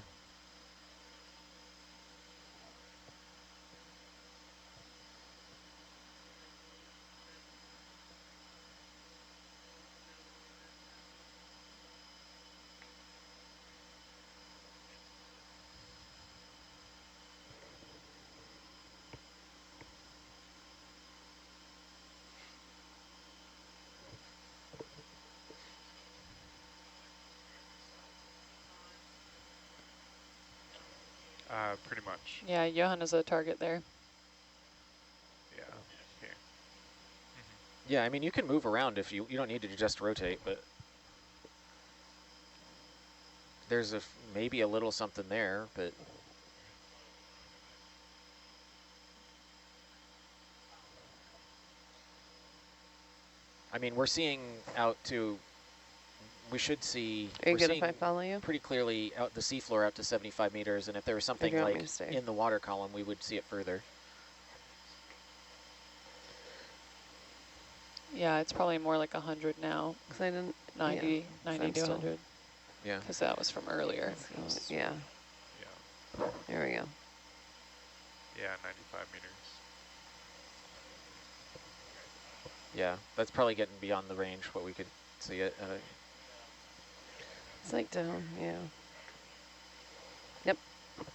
D: Pretty much.
C: Yeah, Johan is a target there.
D: Yeah. Here.
B: Yeah, I mean, you can move around if you don't need to just rotate, but there's maybe a little something there, but I mean, we're seeing out to, we should see,
F: Are you
B: we're
F: good
B: seeing
F: if I follow you?
B: pretty clearly out the seafloor out to 75 meters, and if there was something
F: you want me
B: like
F: to stay?
B: in the water column, we would see it further.
C: Yeah, it's probably more like 100 now.
F: Because I didn't.
C: 90,
F: yeah,
C: 90 to
F: still-
C: 100.
B: Yeah.
C: Because that was from earlier.
F: Yeah.
D: Yeah.
F: There we go.
D: Yeah, 95 meters.
B: Yeah, that's probably getting beyond the range what we could see it.
F: It's like down. Yeah. Yep.
D: Do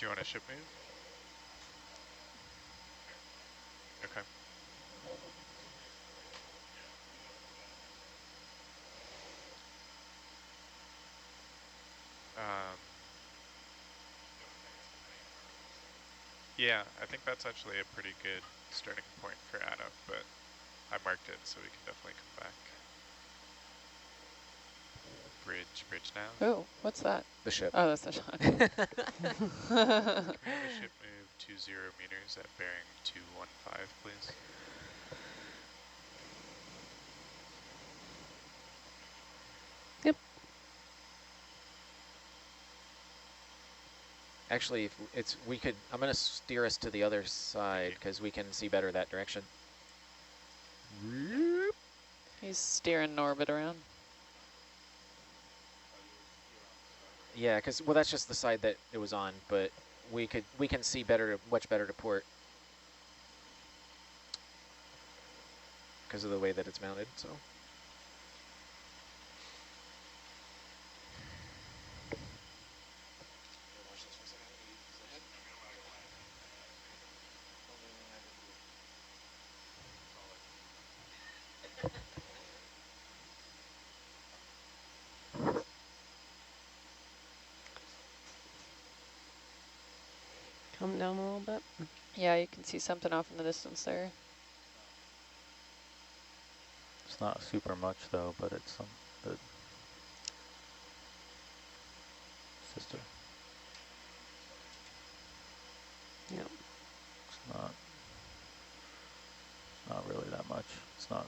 D: you want a ship move? Okay. Yeah, I think that's actually a pretty good starting point for atop, but I marked it so we can definitely come back. Bridge now.
C: Oh, what's that?
B: The ship.
C: Oh, that's the shot.
D: Can we have a ship move 20 meters at bearing 215, please?
F: Yep.
B: Actually, if I'm going to steer us to the other side because we can see better that direction.
C: He's steering Norbit around.
B: Yeah, because, well, that's just the side that it was on, but we can see better, much better to port because of the way that it's mounted, so.
F: Come down a little bit.
C: Yeah, you can see something off in the distance there.
G: It's not super much though, but it's some good. Sister.
F: Yep.
G: It's not really that much. It's not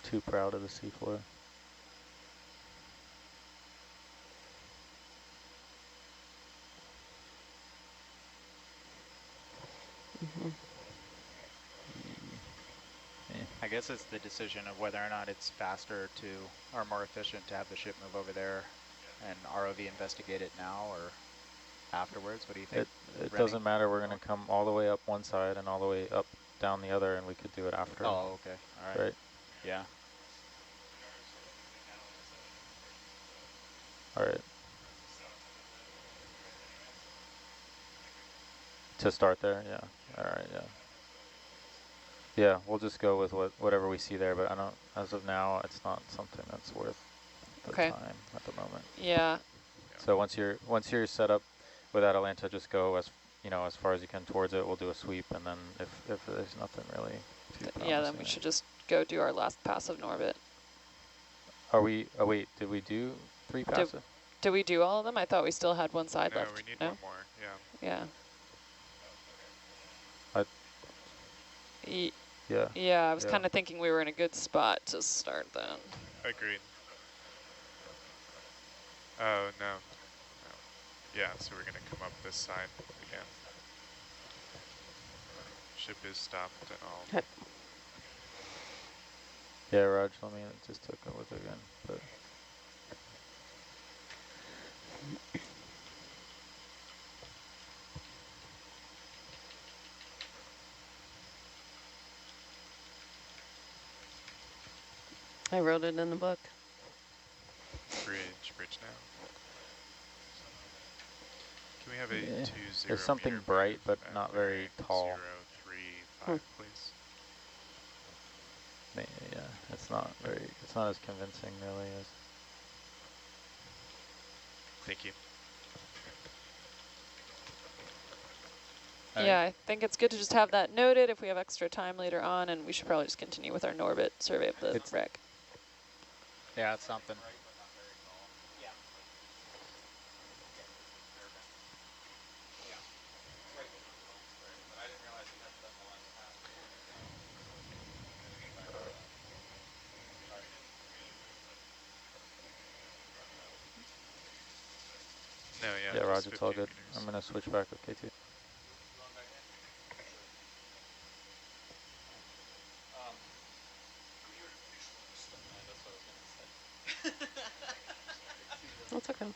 G: too proud of the seafloor. I guess it's the decision of whether or not it's faster to, or more efficient to have the ship move over there and ROV investigate it now or afterwards. What do you think?
E: It doesn't matter. We're going to come all the way up one side and all the way up down the other, and we could do it after.
G: Oh, okay. All right.
E: Right.
G: Yeah.
E: All right. To start there, yeah. All right, yeah.
I: Yeah, we'll just go with whatever we see there, but I don't, as of now, it's not something that's worth the
C: Okay.
I: time at the moment.
C: Yeah.
I: So once you're set up with Atalanta, just go as far as you can towards it. We'll do a sweep, and then if there's nothing really too promising.
C: Yeah, then we should just go do our last pass of NORBIT.
I: Are we? Oh wait, did we do 3 passes?
C: Did we do all of them? I thought we still had one side left.
D: No, we need
C: No?
D: one more. Yeah.
C: Yeah.
I: Yeah.
C: Yeah, I was kind of thinking we were in a good spot to start then.
D: Agreed. Oh, no. No. Yeah, so we're going to come up this side again. Ship is stopped and all.
I: Yeah, Raj, let me just took it with it again. But
F: I wrote it in the book.
D: Bridge now. Can we have a 20
I: there's something
D: meter
I: bright, but
D: move
I: not
D: at
I: very tall.
D: 035, please?
I: Yeah, it's not as convincing really as.
D: Thank you.
C: Yeah, I think it's good to just have that noted if we have extra time later on, and we should probably just continue with our NORBIT survey of the wreck.
G: Yeah, it's something.
D: No,
I: Yeah, Raj, it's all
D: 15
I: good.
D: meters.
I: I'm gonna switch back with K2.
F: That's okay.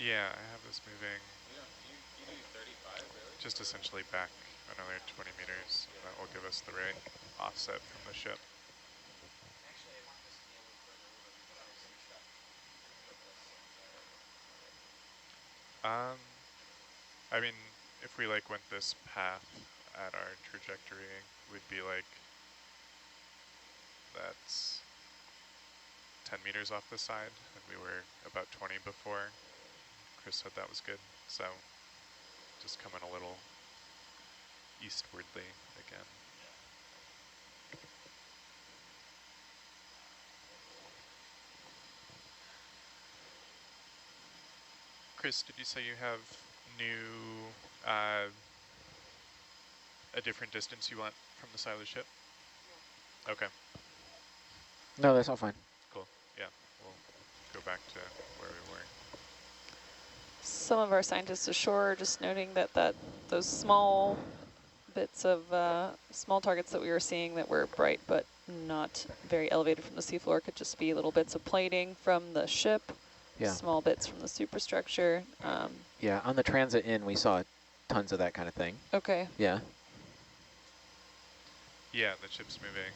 D: Yeah, I have this moving. You do 35, really? Just essentially back another 20 meters. That will give us the right offset from the ship. I mean, if we like went this path at our trajectory, we'd be like, that's 10 meters off the side, and we were about 20 before. Chris said that was good, so just coming a little eastwardly again. Chris, did you say you have a different distance you want from the side of the ship? Okay.
B: No, that's all fine.
D: Cool. Yeah, we'll go back to where we were.
C: Some of our scientists ashore are just noting that those small bits of small targets that we were seeing that were bright but not very elevated from the seafloor could just be little bits of plating from the ship, small bits from the superstructure.
B: Yeah, on the transit in, we saw tons of that kind of thing.
C: Okay.
B: Yeah.
D: Yeah, the ship's moving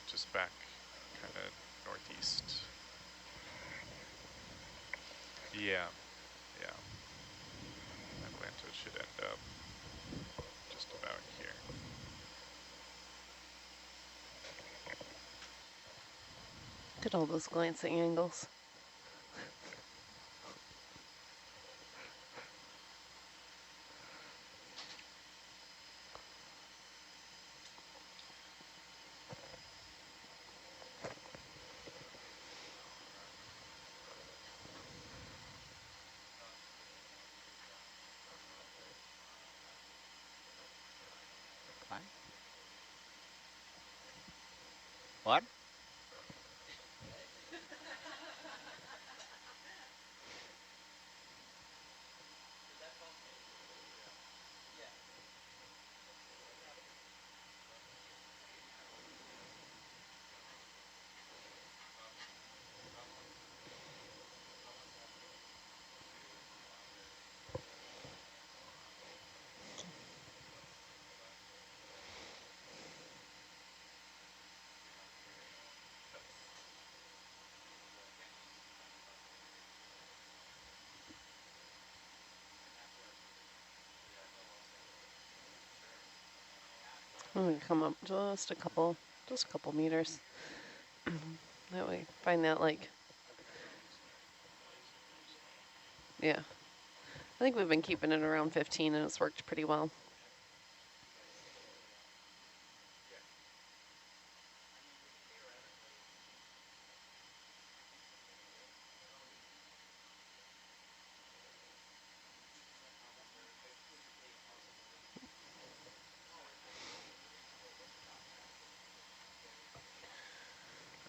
D: just back kind of northeast. Yeah, yeah. Atlanta should end up just about here.
F: Look at all those glancing angles.
G: What?
F: I'm gonna come up just a couple meters. That way, find that like, yeah. I think we've been keeping it around 15 and it's worked pretty well.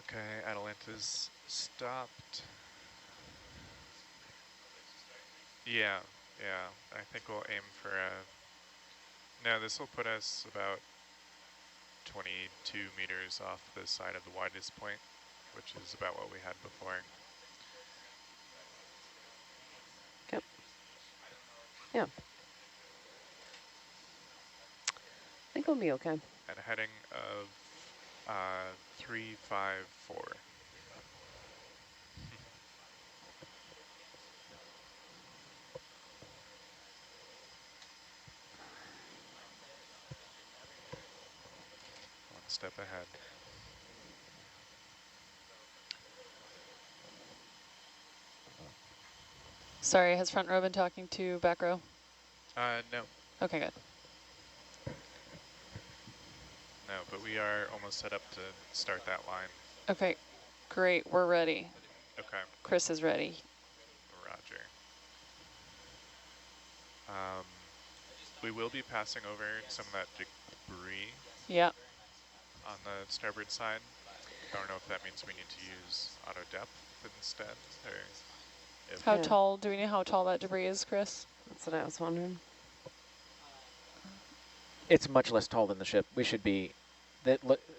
D: Okay, Atalanta's stopped. Yeah, yeah. I think we'll aim for no, this will put us about 22 meters off the side of the widest point, which is about what we had before.
F: Yep. Yeah. I think we'll be okay.
D: At a heading of 354. One step ahead.
C: Sorry, has front row been talking to back row?
D: No.
C: Okay, good.
D: No, but we are almost set up to start that line.
C: Okay, great, we're ready.
D: Okay.
C: Chris is ready.
D: Roger. We will be passing over some of that debris.
C: Yeah.
D: On the starboard side. I don't know if that means we need to use auto depth instead, or if
C: How tall, do we know how tall that debris is, Chris?
F: That's what I was wondering.
B: It's much less tall than the ship. We should be,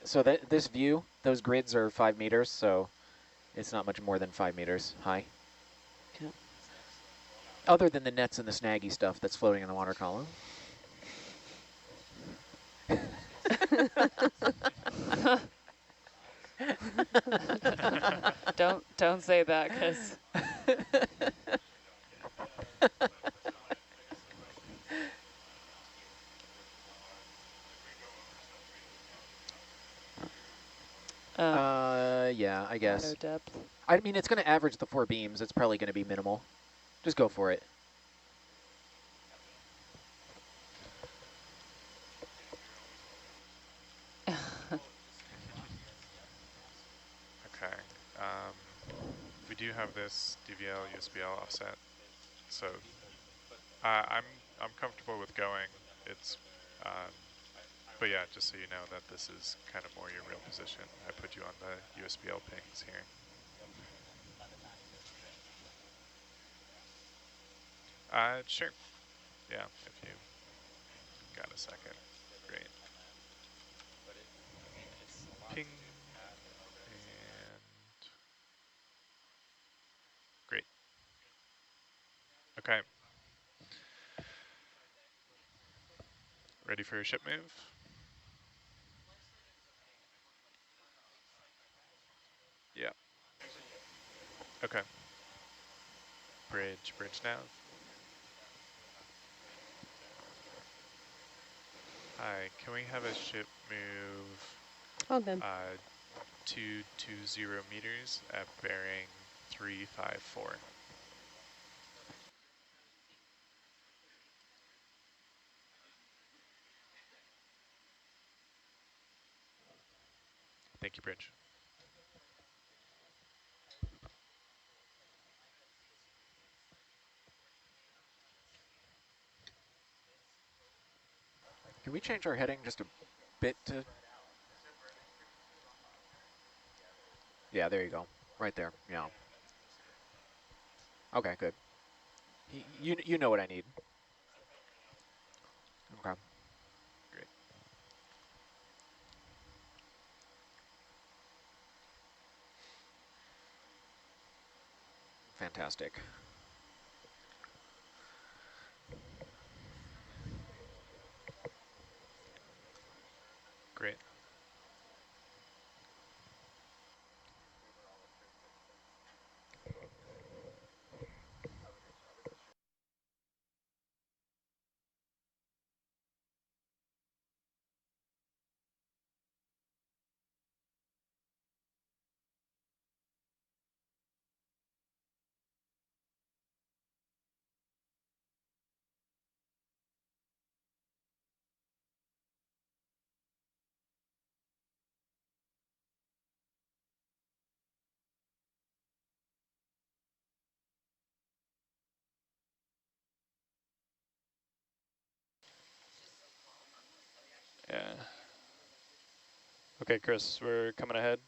B: so that this view, those grids are 5 meters, so it's not much more than 5 meters high.
F: Okay.
B: Other than the nets and the snaggy stuff that's floating in the water column.
C: Don't say that, because
B: yeah, I guess.
C: auto depth.
B: I mean, it's going to average the 4 beams. It's probably going to be minimal. Just go for it.
D: Okay. We do have this DVL, USBL offset, so I'm comfortable with going. It's, but yeah, just so you know that this is kind of more your real position. I put you on the USBL pings here. Sure. Yeah, if you got a second. Great. Ping. And great. Okay. Ready for a ship move? Yeah. Okay. Bridge nav. Hi, can we have a ship move
F: Oh, good.
D: 220 meters at bearing 354? Thank you, Bridge.
B: Can we change our heading just a bit to... Yeah, there you go. Right there, yeah. Okay, good. You know what I need. Okay.
D: Great.
B: Fantastic.
D: Great.
E: Okay, Chris, we're coming ahead.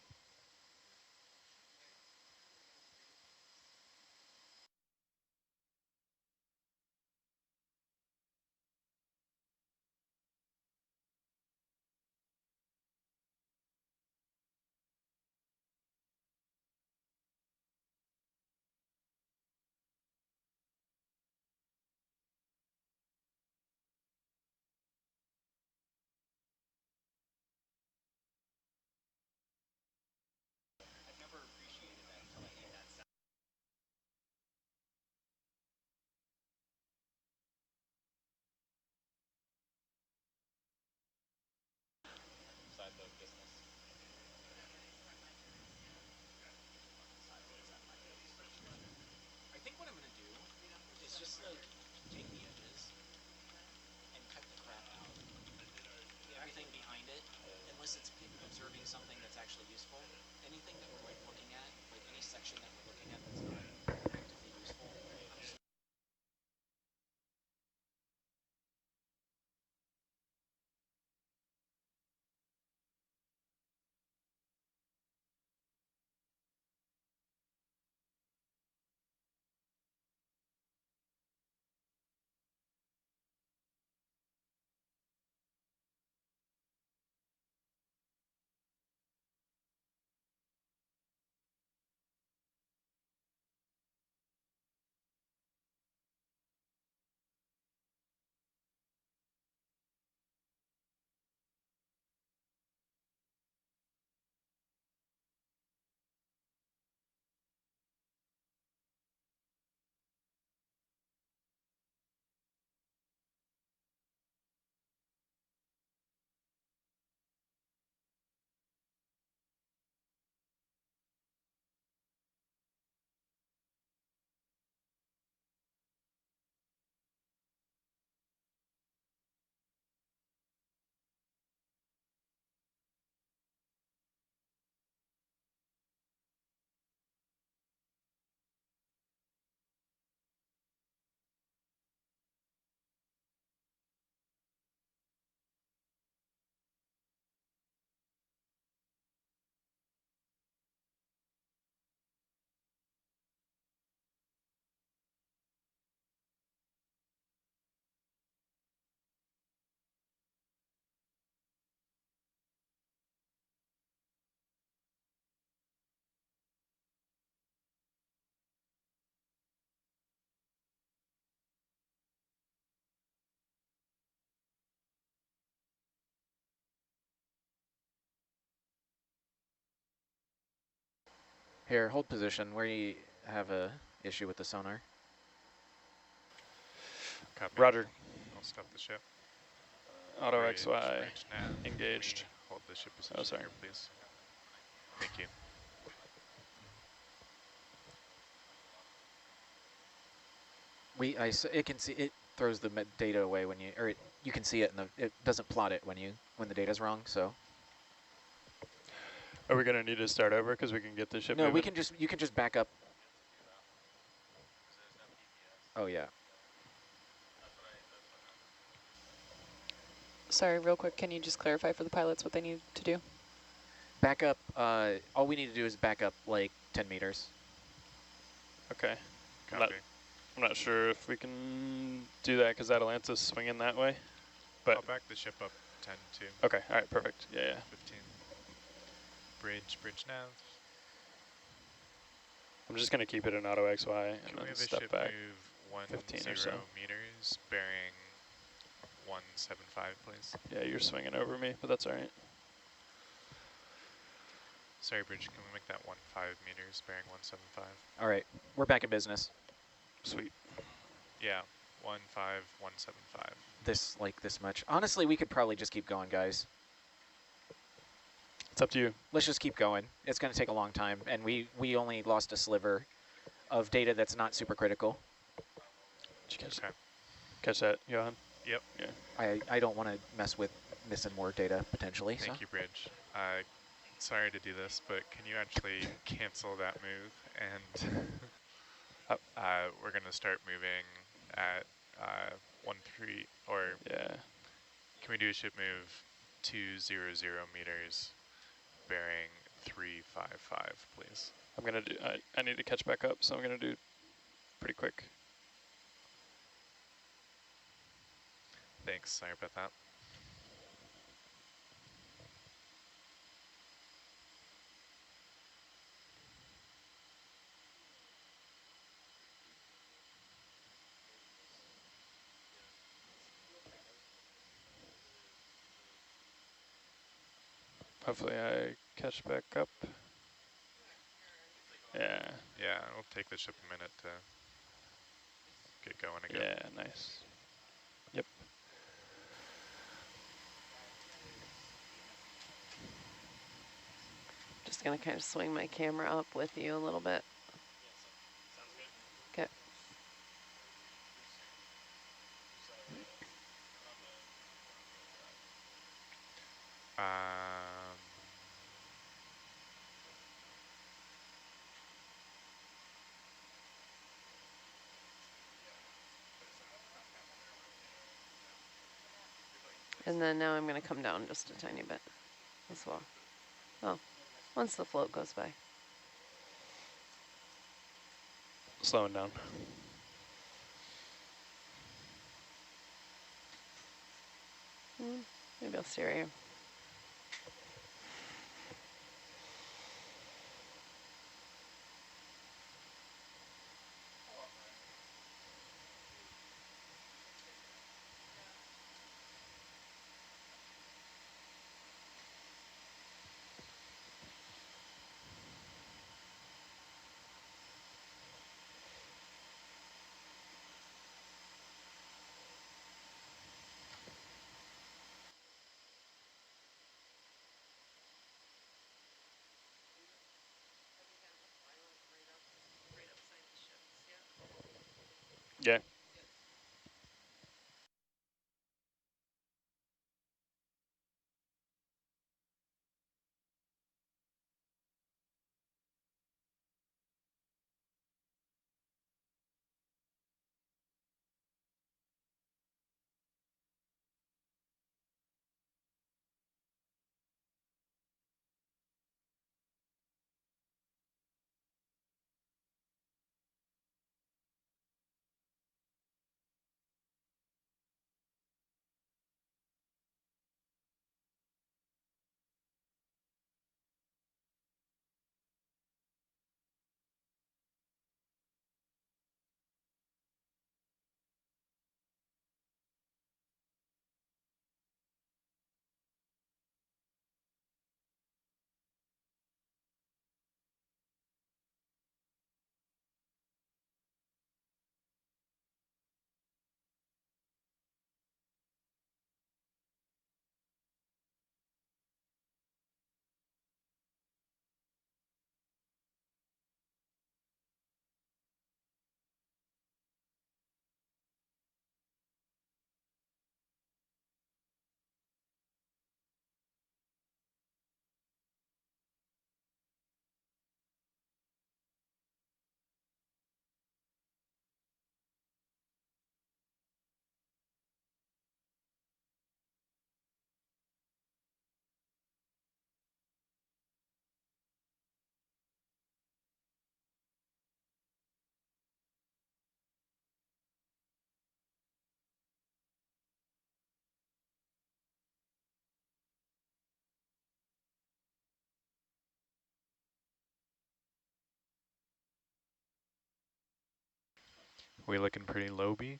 B: I think what I'm going to do is just like take the edges and cut the crap out. Everything behind it, unless it's observing something that's actually useful. Anything that we're like looking at, like any section that we're looking at that's not actively useful, I'm just here, hold position. We have a issue with the sonar.
D: Copy.
E: Roger.
D: I'll stop the ship.
E: Auto
D: Bridge,
E: XY
D: bridge nav.
E: engaged.
D: Hold the ship position
E: Oh, sorry.
D: here, please. Thank you.
B: It can see, it throws the data away when you, or you can see it and it doesn't plot it when the data's wrong, so.
E: Are we going to need to start over because we can get the ship
B: No,
E: moving?
B: you can just back up. Oh yeah.
C: Sorry, real quick, can you just clarify for the pilots what they need to do?
B: Back up, all we need to do is back up like 10 meters.
E: Okay.
D: Copy.
E: I'm not sure if we can do that because Atalanta's swinging that way. But
D: I'll back the ship up 10 too.
E: okay, all right, perfect. Yeah, yeah.
D: 15. Bridge nav.
E: I'm just going to keep it in auto XY
D: Can
E: and
D: we
E: then
D: have a
E: step
D: ship
E: back.
D: move
E: 15 or
D: 10
E: so.
D: meters, bearing 175, please?
E: Yeah, you're swinging over me, but that's all right.
D: Sorry, Bridge, can we make that 15 meters, bearing 175?
B: All right, we're back in business.
E: Sweet.
D: Yeah, 175.
B: This much. Honestly, we could probably just keep going, guys.
E: It's up to you.
B: Let's just keep going. It's going to take a long time, and we only lost a sliver of data that's not super critical.
E: Did you
D: Okay.
E: catch that, Johan?
D: Yep.
E: Yeah.
B: I don't want to mess with missing more data, potentially.
D: Thank you, Bridge. Sorry to do this, but can you actually cancel that move? And we're going to start moving at 13, or
E: Yeah.
D: can we do a ship move 200 meters, bearing 355, please.
E: I'm gonna do. I need to catch back up, so I'm gonna do pretty quick.
D: Thanks, sorry about that.
E: Hopefully I catch back up. Yeah.
D: Yeah, it'll take the ship a minute to get going again.
E: Yeah, nice. Yep.
F: Just gonna kind of swing my camera up with you a little bit. Okay. And then now I'm going to come down just a tiny bit as well. Oh, once the float goes by.
E: Slowing down.
F: Maybe I'll steer you.
E: Yeah.
D: We looking pretty low-B?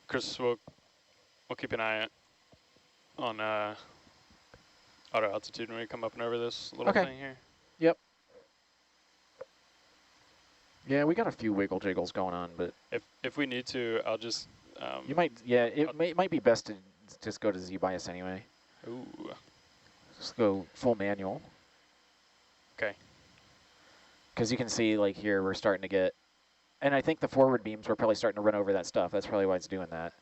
E: Chris, we'll keep an eye on auto altitude when we come up and over this little
B: Okay.
E: thing here.
B: Yep. Yeah, we got a few wiggle jiggles going on, but
E: If we need to, I'll just.
B: you might. Yeah, it might be best to just go to Z bias anyway.
E: Ooh.
B: Just go full manual.
E: Okay.
B: Because you can see, like here, we're starting to get, and I think the forward beams, we're probably starting to run over that stuff. That's probably why it's doing that.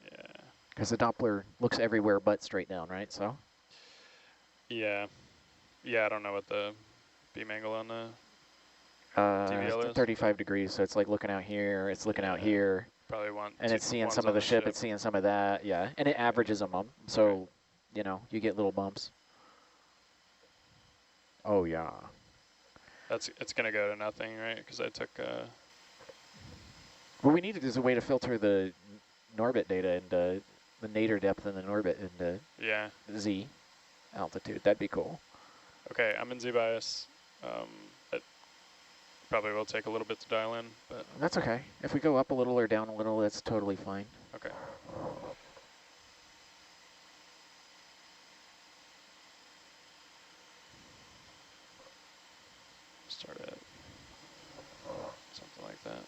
E: Yeah.
B: Because the Doppler looks everywhere but straight down, right? So.
E: Yeah. Yeah, I don't know what the beam angle on the DVL is.
B: 35 degrees, so it's like looking out here, it's looking out here.
E: Probably one.
B: And it's seeing some of the ship, it's seeing some of that, yeah. And it averages them, so,
E: okay.
B: you know, you get little bumps. Oh, yeah.
E: It's going to go to nothing, right? Because I took...
B: What we needed is a way to filter the NORBIT data into the nadir depth and the NORBIT into Z altitude. That'd be cool.
E: Okay, I'm in Z bias. It probably will take a little bit to dial in, but...
B: That's okay. If we go up a little or down a little, that's totally fine.
E: Okay. Start at something like that.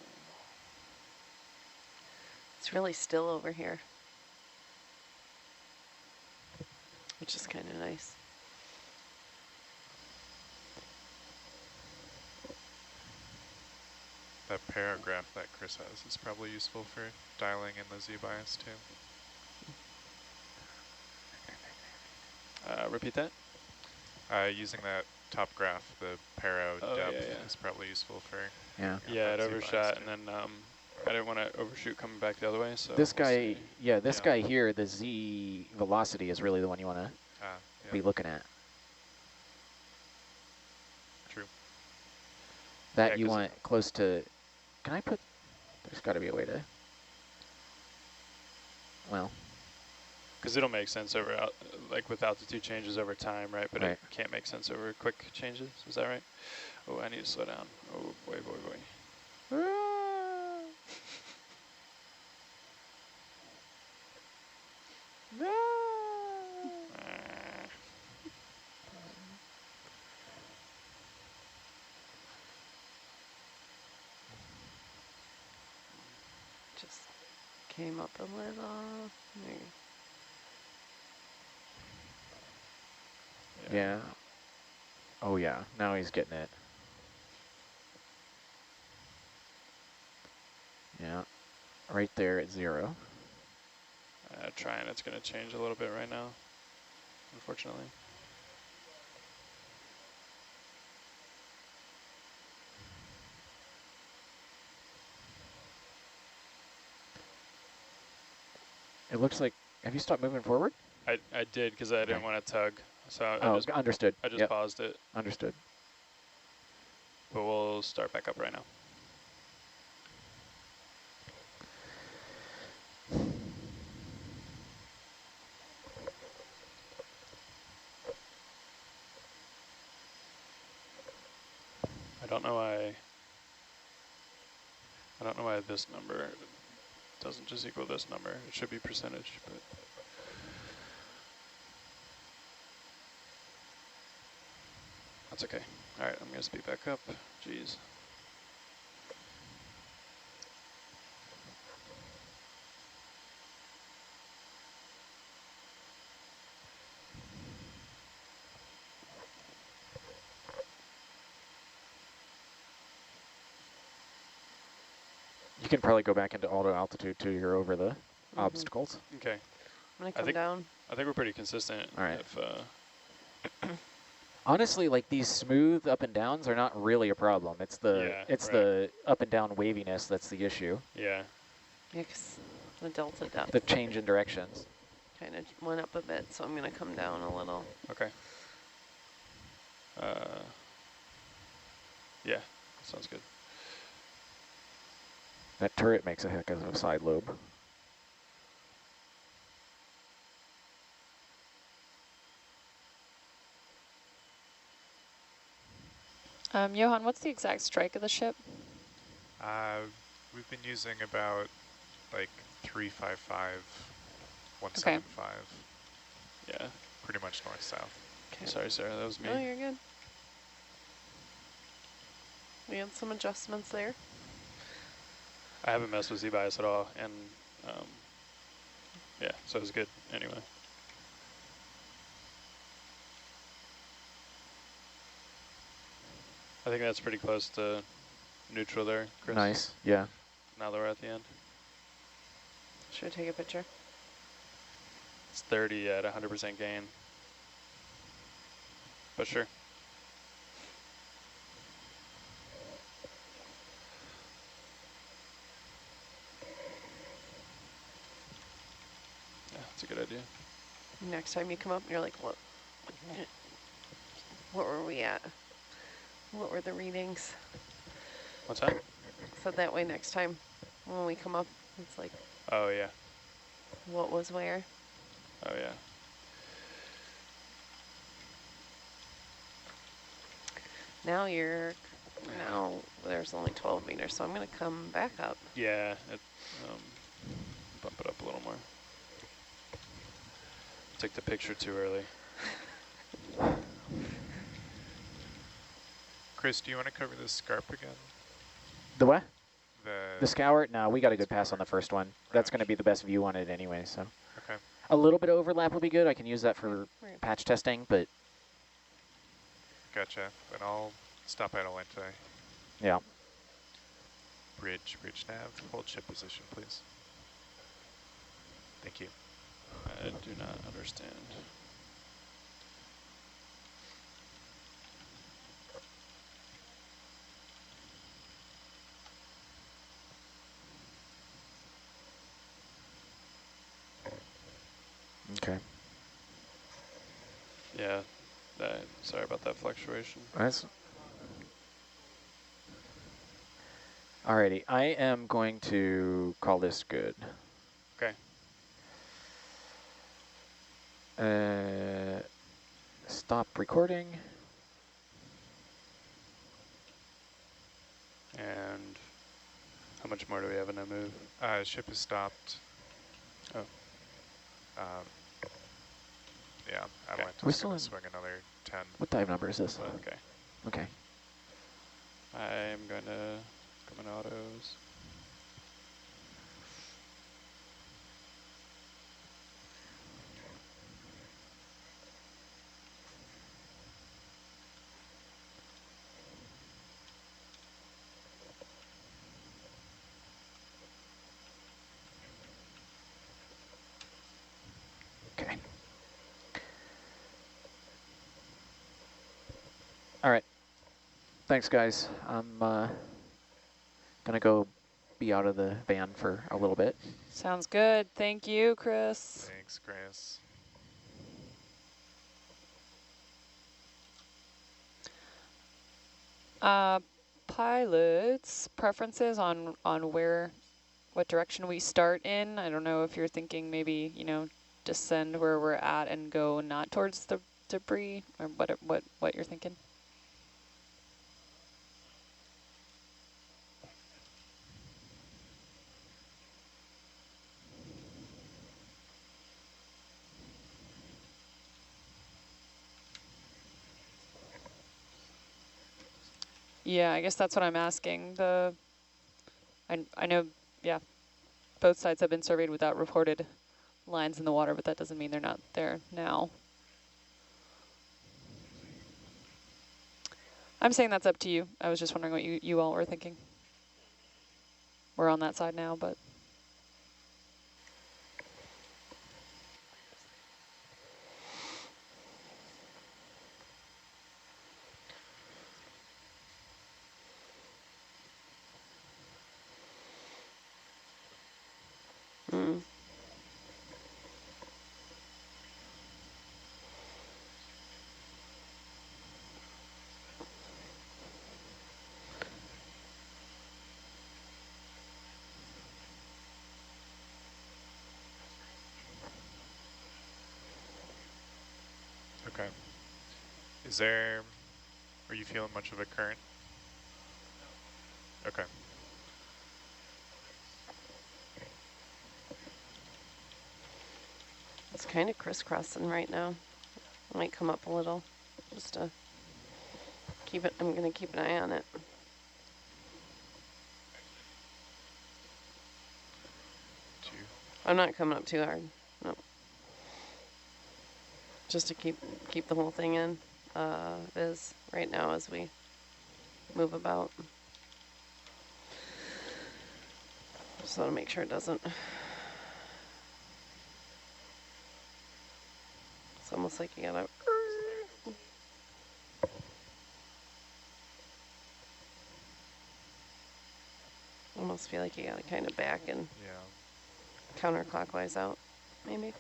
F: It's really still over here, which is kind of nice.
D: That paragraph that Chris has is probably useful for dialing in the Z bias too.
E: Repeat that?
D: Using that top graph, the paro depth is probably useful for.
B: Yeah.
E: Yeah, it overshot, and then I didn't want to overshoot coming back the other way. So
B: this guy, this guy here, the Z velocity is really the one you want to be looking at.
D: True.
B: That you want close to. Can I put? There's got to be a way to. Well.
E: Because it'll make sense over like with altitude changes over time, right? But it can't make sense over quick changes. Is that right? Oh, I need to slow down. Oh boy, boy, boy.
F: Just came up a little.
B: Yeah. Oh yeah, now he's getting it. Yeah, right there at 0.
E: Trying, it's going to change a little bit right now, unfortunately.
B: It looks like, have you stopped moving forward?
E: I did because I didn't want to tug. So
B: understood.
E: I just paused it.
B: Understood.
E: But we'll start back up right now. I don't know why this number doesn't just equal this number. It should be percentage, but that's okay. All right, I'm going to speed back up. Jeez.
B: You can probably go back into auto altitude too. You're over the obstacles.
E: Okay.
F: I'm going to come down.
E: I think we're pretty consistent.
B: All right.
E: If,
B: honestly, like these smooth up and downs are not really a problem. It's the the up and down waviness that's the issue.
E: Yeah.
F: Yeah, because the delta depth.
B: The change in directions.
F: Kind of went up a bit, so I'm going to come down a little.
E: Okay. Yeah, sounds good.
B: That turret makes a heck of a side lobe.
C: Johan, what's the exact strike of the ship?
D: We've been using about like 355, 175.
E: Yeah.
D: Pretty much north-south.
F: Okay.
E: Sorry, Sarah, that was me.
F: No, you're good. We had some adjustments there.
E: I haven't messed with Z-bias at all, and yeah, so it was good anyway. I think that's pretty close to neutral there, Chris.
B: Nice, yeah.
E: Now that we're at the end.
F: Should I take a picture?
E: It's 30 at 100% gain. But sure. Yeah, that's a good idea.
F: Next time you come up, you're like, what were we at? What were the readings?
E: What's that?
F: So that way next time when we come up, it's like,
E: Oh, yeah.
F: what was where?
E: Oh, yeah.
F: Now there's only 12 meters, so I'm going to come back up.
E: Yeah, bump it up a little more. Took the picture too early.
D: Chris, do you want to cover this scarp again?
B: The what?
D: The
B: The scour? No, we got a good pass on the first one. That's going to be the best view on it anyway, so.
D: Okay.
B: A little bit of overlap will be good. I can use that for patch testing, but
D: Gotcha. Then I'll stop at Alente.
B: yeah.
D: Bridge nav. Hold ship position, please. Thank you.
E: I do not understand.
B: Okay.
E: Yeah, sorry about that fluctuation.
B: That's alrighty. I am going to call this good.
E: Okay.
B: Stop recording.
E: And how much more do we have in a move?
D: Ship is stopped.
E: Oh.
D: Yeah,
E: Okay.
B: We
D: Atalanta's
B: still
D: going
B: in-
D: to swing another 10.
B: What dive number is this?
E: Okay.
B: Okay.
E: I'm going to come in autos.
B: Okay. All right. Thanks, guys. I'm gonna go be out of the van for a little bit.
C: Sounds good. Thank you, Chris.
D: Thanks, Chris.
C: Pilots, preferences on what direction we start in. I don't know if you're thinking maybe, descend where we're at and go not towards the debris, or what you're thinking. Yeah, I guess that's what I'm asking. I know, yeah, both sides have been surveyed without reported lines in the water, but that doesn't mean they're not there now. I'm saying that's up to you. I was just wondering what you all were thinking. We're on that side now, but.
F: Mm.
D: Okay. Are you feeling much of a current? Okay.
F: It's kind of crisscrossing right now. Might come up a little, just to keep it. I'm going to keep an eye on it. I'm not coming up too hard. No. Just to keep the whole thing in viz right now as we move about. Just want to make sure it doesn't. It's almost like you gotta. Almost feel like you gotta kind of back and counterclockwise out, maybe.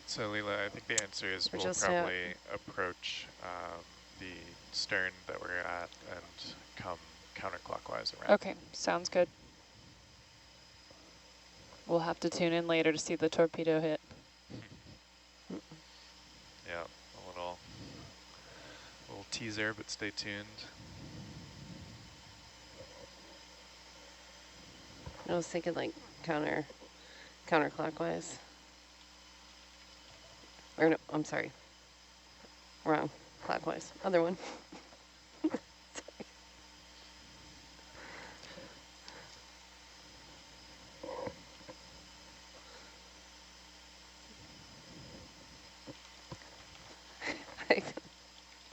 D: So Leela, I think the answer is
F: We're
D: we'll
F: just
D: probably approach the stern that we're at and come counterclockwise around.
C: Okay, sounds good. We'll have to tune in later to see the torpedo hit.
D: Yeah, a little teaser, but stay tuned.
F: I was thinking like counterclockwise. Or no, I'm sorry. Wrong. Clockwise. Other one.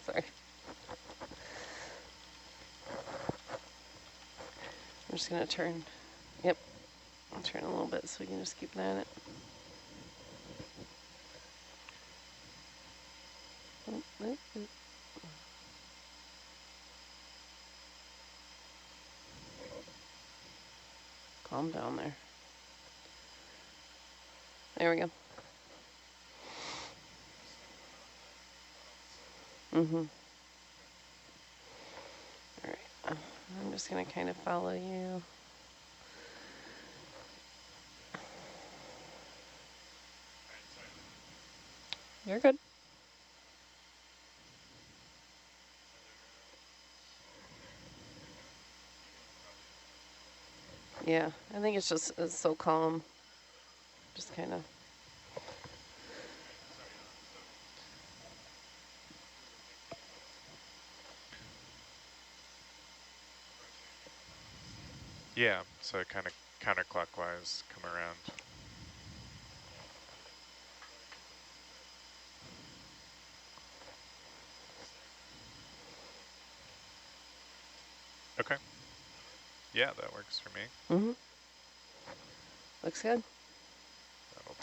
F: Sorry. I'm just going to turn. Yep. I'll turn a little bit so we can just keep an eye on it. Calm down there. There we go. Mm-hmm. All right. I'm just going to kind of follow you.
C: You're good.
F: Yeah, I think it's just it's so calm. Just kind of.
D: Yeah, so kind of counterclockwise, come around. Okay. Yeah, that works for me.
F: Mm-hmm. Looks good.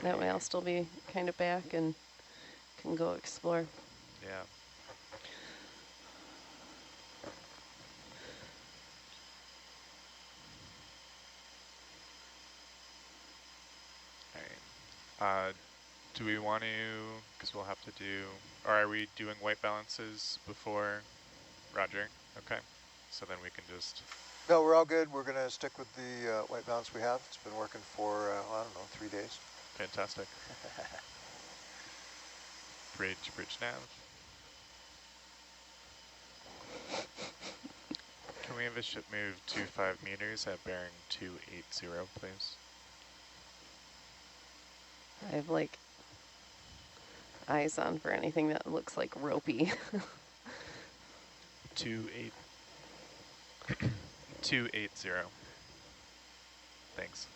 F: That way I'll still be kind of back and can go explore.
D: Yeah. All right. Do we want to, because we'll have to do, or are we doing white balances before? Roger. Okay. So then we can just.
H: No, we're all good. We're going to stick with the white balance we have. It's been working for, I don't know, 3 days.
D: Fantastic. Bridge nav. Can we have a ship move 25 meters at bearing 280, please?
F: I have like eyes on for anything that looks like ropey.
D: 280. Thanks.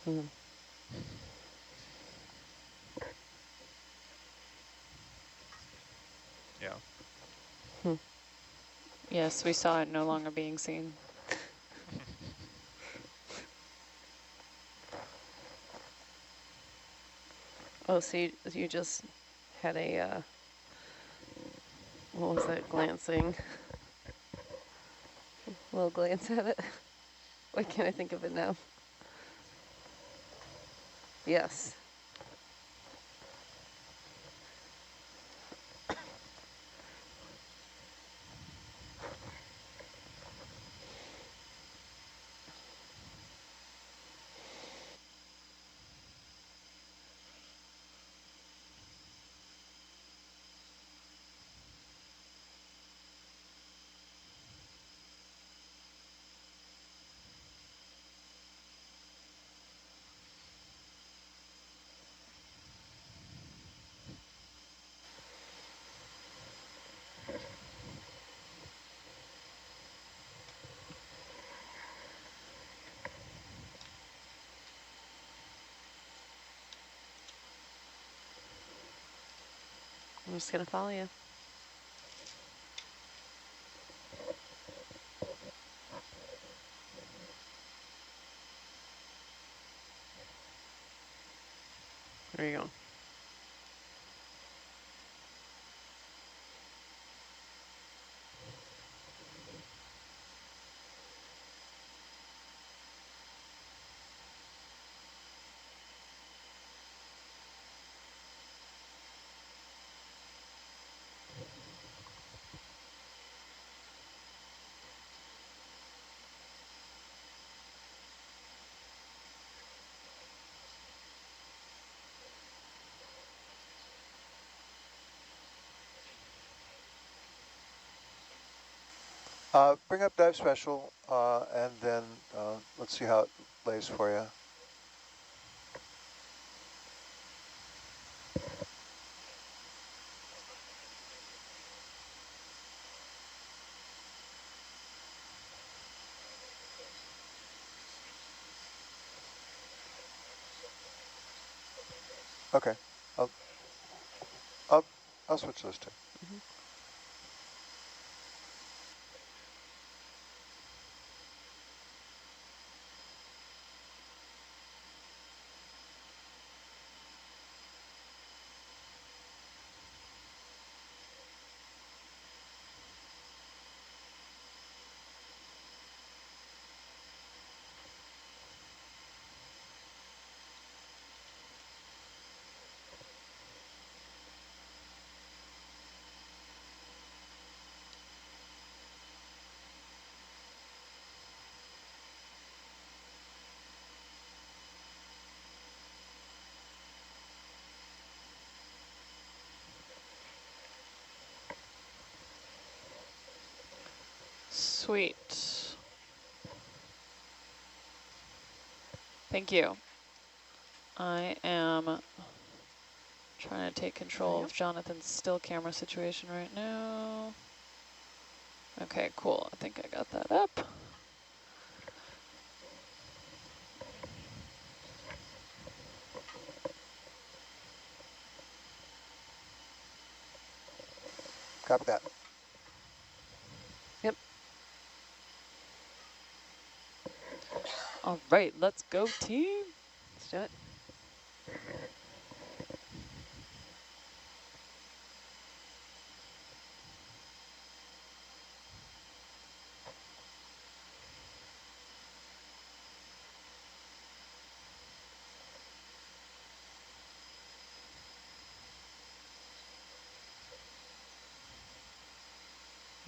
F: Hmm.
D: Yeah.
F: Hmm.
C: Yes, we saw it no longer being seen.
F: Oh, so you just had a, what was that, glancing? A little glance at it. Why can't I think of it now? Yes. just going to follow you. Where are you going?
H: Bring up dive special, and then let's see how it lays for you. Okay, I'll switch those two.
C: Sweet. Thank you. I am trying to take control of Jonathan's still camera situation right now. Okay, cool. I think I got that up.
H: Copy that.
F: Yep.
C: All right, let's go, team.
F: Let's do it.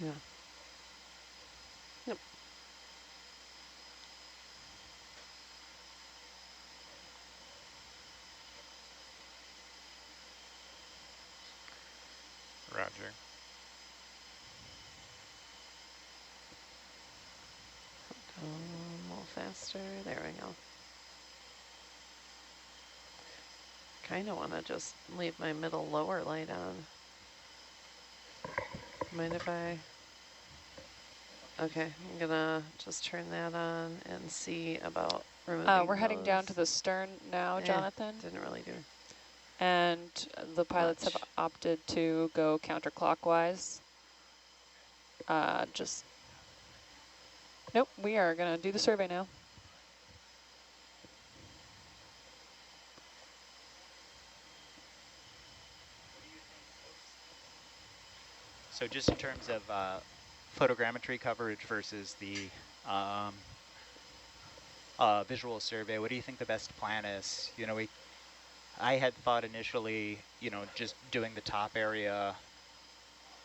F: Yeah. Yep.
D: Roger.
F: A little faster. There we go. Kind of want to just leave my middle lower light on. Mind if I... Okay, I'm gonna just turn that on and see about removing
C: We're heading down to
F: those.
C: the stern now, Jonathan.
F: Didn't really do
C: And the pilots
F: much.
C: have opted to go counterclockwise. Nope, we are gonna do the survey now.
G: So just in terms of photogrammetry coverage versus the visual survey, what do you think the best plan is? You know, I had thought initially, you know, just doing the top area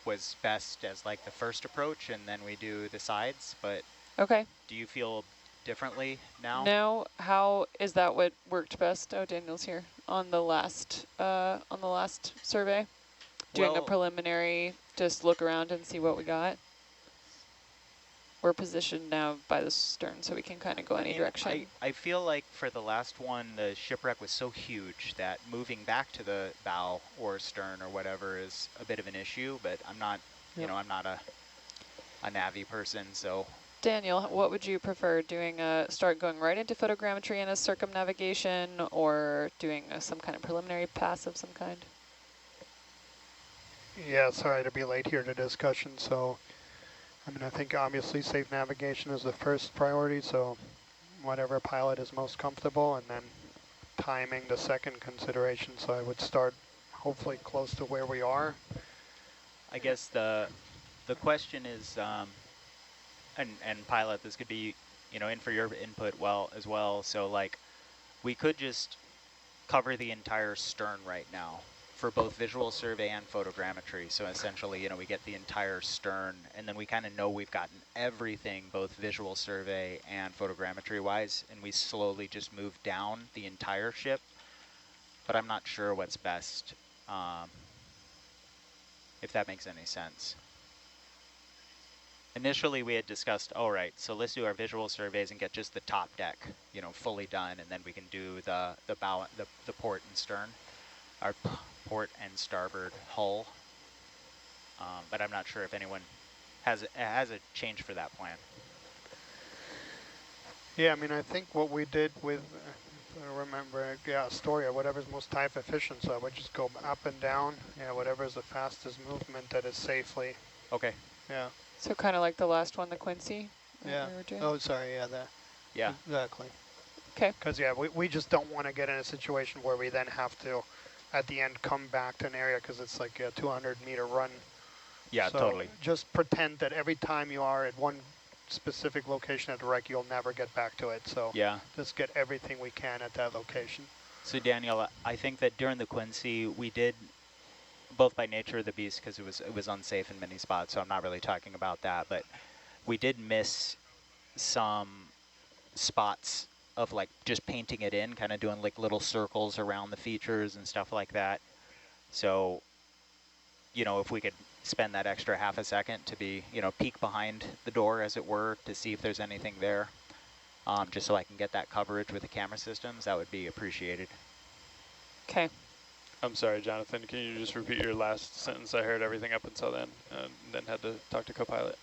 G: was best as like the first approach, and then we do the sides, but
C: Okay.
G: do you feel differently now?
C: No, how is that what worked best? Oh, Daniel's here on the last survey. Doing a preliminary, just look around and see what we got. We're positioned now by the stern, so we can kind of go any direction.
G: I feel like for the last one, the shipwreck was so huge that moving back to the bow or stern or whatever is a bit of an issue, but I'm not, you know, I'm not a Navi person, so.
C: Daniel, what would you prefer, doing start going right into photogrammetry and a circumnavigation, or doing some kind of preliminary pass of some kind?
A: Yeah, sorry to be late here to discussion. So, I mean, I think obviously safe navigation is the first priority. So whatever pilot is most comfortable, and then timing the second consideration. So I would start hopefully close to where we are.
G: I guess the question is, and pilot, this could be, in for your input as well. So like, we could just cover the entire stern right now for both visual survey and photogrammetry. So essentially, we get the entire stern, and then we kind of know we've gotten everything, both visual survey and photogrammetry wise, and we slowly just move down the entire ship. But I'm not sure what's best, if that makes any sense. Initially, we had discussed, all right, so let's do our visual surveys and get just the top deck, fully done, and then we can do the bow, the port and stern, our port and starboard hull. But I'm not sure if anyone has a change for that plan.
A: Yeah, I mean, I think what we did with, if I remember, Astoria, whatever's most type efficient, so I would just go up and down, whatever's the fastest movement that is safely.
G: Okay.
A: Yeah.
C: So kind of like the last one, the Quincy?
A: Yeah.
C: We were doing?
A: Oh, sorry, yeah, that.
G: Yeah.
A: Exactly.
C: Okay.
A: Because, yeah, we just don't want to get in a situation where we then have to, at the end, come back to an area because it's like a 200-meter run.
G: Yeah,
A: so
G: totally.
A: Just pretend that every time you are at one specific location at the wreck, you'll never get back to it. So
G: yeah,
A: just get everything we can at that location.
G: So Daniel, I think that during the Quincy, we did, both by nature of the beast, because it was unsafe in many spots, so I'm not really talking about that, but we did miss some spots of like just painting it in, kind of doing like little circles around the features and stuff like that. So, if we could spend that extra half a second to be, peek behind the door, as it were, to see if there's anything there, just so I can get that coverage with the camera systems, that would be appreciated.
C: Okay.
E: I'm sorry, Jonathan, can you just repeat your last sentence? I heard everything up until then, and then had to talk to co-pilot.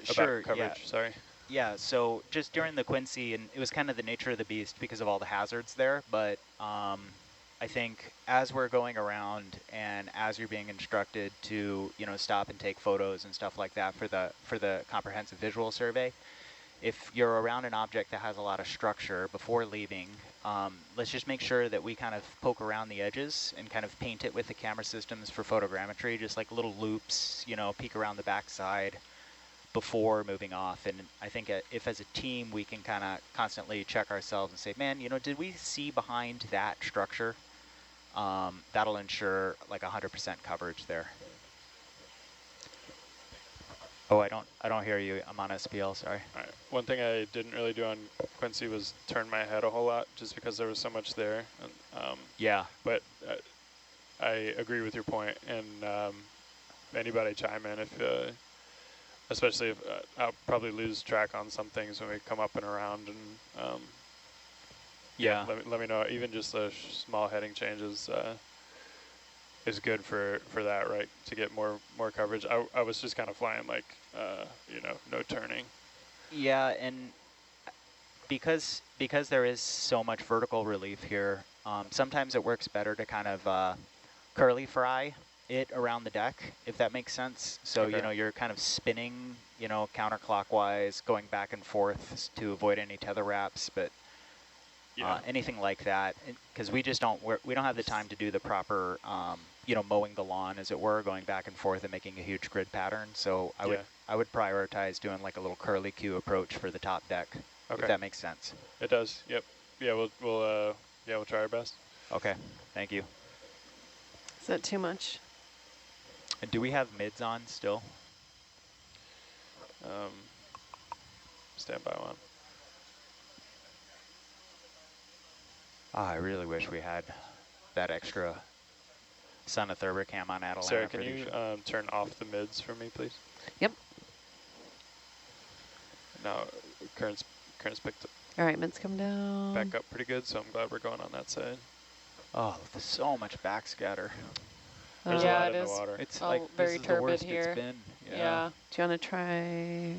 G: Sure,
E: about coverage,
G: yeah.
E: sorry.
G: Yeah, so just during the Quincy, and it was kind of the nature of the beast because of all the hazards there, but I think as we're going around and as you're being instructed to, stop and take photos and stuff like that for the comprehensive visual survey, if you're around an object that has a lot of structure before leaving, let's just make sure that we kind of poke around the edges and kind of paint it with the camera systems for photogrammetry, just like little loops, peek around the backside before moving off. And I think if as a team we can kind of constantly check ourselves and say, man, did we see behind that structure? That'll ensure like 100% coverage there. Oh, I don't hear you. I'm on SPL, sorry.
E: All right. One thing I didn't really do on Quincy was turn my head a whole lot, just because there was so much there. And,
G: yeah.
E: But I agree with your point, and anybody chime in if, especially if I'll probably lose track on some things when we come up and around, and
G: yeah.
E: Let me know. Even just the small heading changes is good for that, right? To get more coverage. I was just kind of flying like no turning.
G: Yeah, and because there is so much vertical relief here, sometimes it works better to kind of curly fry it around the deck, if that makes sense. So
E: Okay.
G: you're kind of spinning, counterclockwise, going back and forth to avoid any tether wraps, but anything like that, because we just don't have the time to do the proper mowing the lawn, as it were, going back and forth and making a huge grid pattern. So I would prioritize doing like a little curly Q approach for the top deck, if that makes sense.
E: It does. Yep. Yeah, we'll try our best.
G: Okay. Thank you.
F: Is that too much?
G: And do we have mids on still?
E: Stand by one.
G: I really wish we had that extra Son of Thurbercam on Atalanta.
E: Sarah, can you turn off the mids for me, please?
F: Yep.
E: Now, current's picked up.
F: All right, mids come down.
E: Back up pretty good, so I'm glad we're going on that side.
G: Oh, there's so much backscatter.
E: There's
C: Yeah,
E: a lot
C: it
E: in
C: is.
E: the water.
G: It's
C: all
G: like
C: very
G: this is
C: turbid
G: the worst
C: here.
G: it's been.
C: Yeah.
F: Do you want to try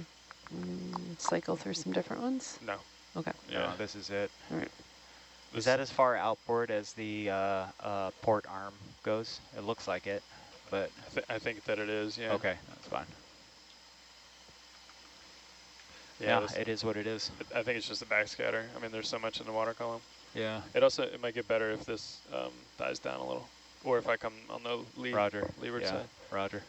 F: cycle through some different ones?
E: No.
F: Okay.
E: Yeah.
G: No, this is it.
F: All right.
G: Is that as far outboard as the port arm goes? It looks like it. but
E: I think that it is, yeah.
G: okay, that's fine.
E: Yeah,
G: Yeah, it is what it is.
E: I think it's just a backscatter. I mean, there's so much in the water column.
G: Yeah.
E: It might get better if this dies down a little, or if I come on the leeward
G: Yeah,
E: side.
G: Roger.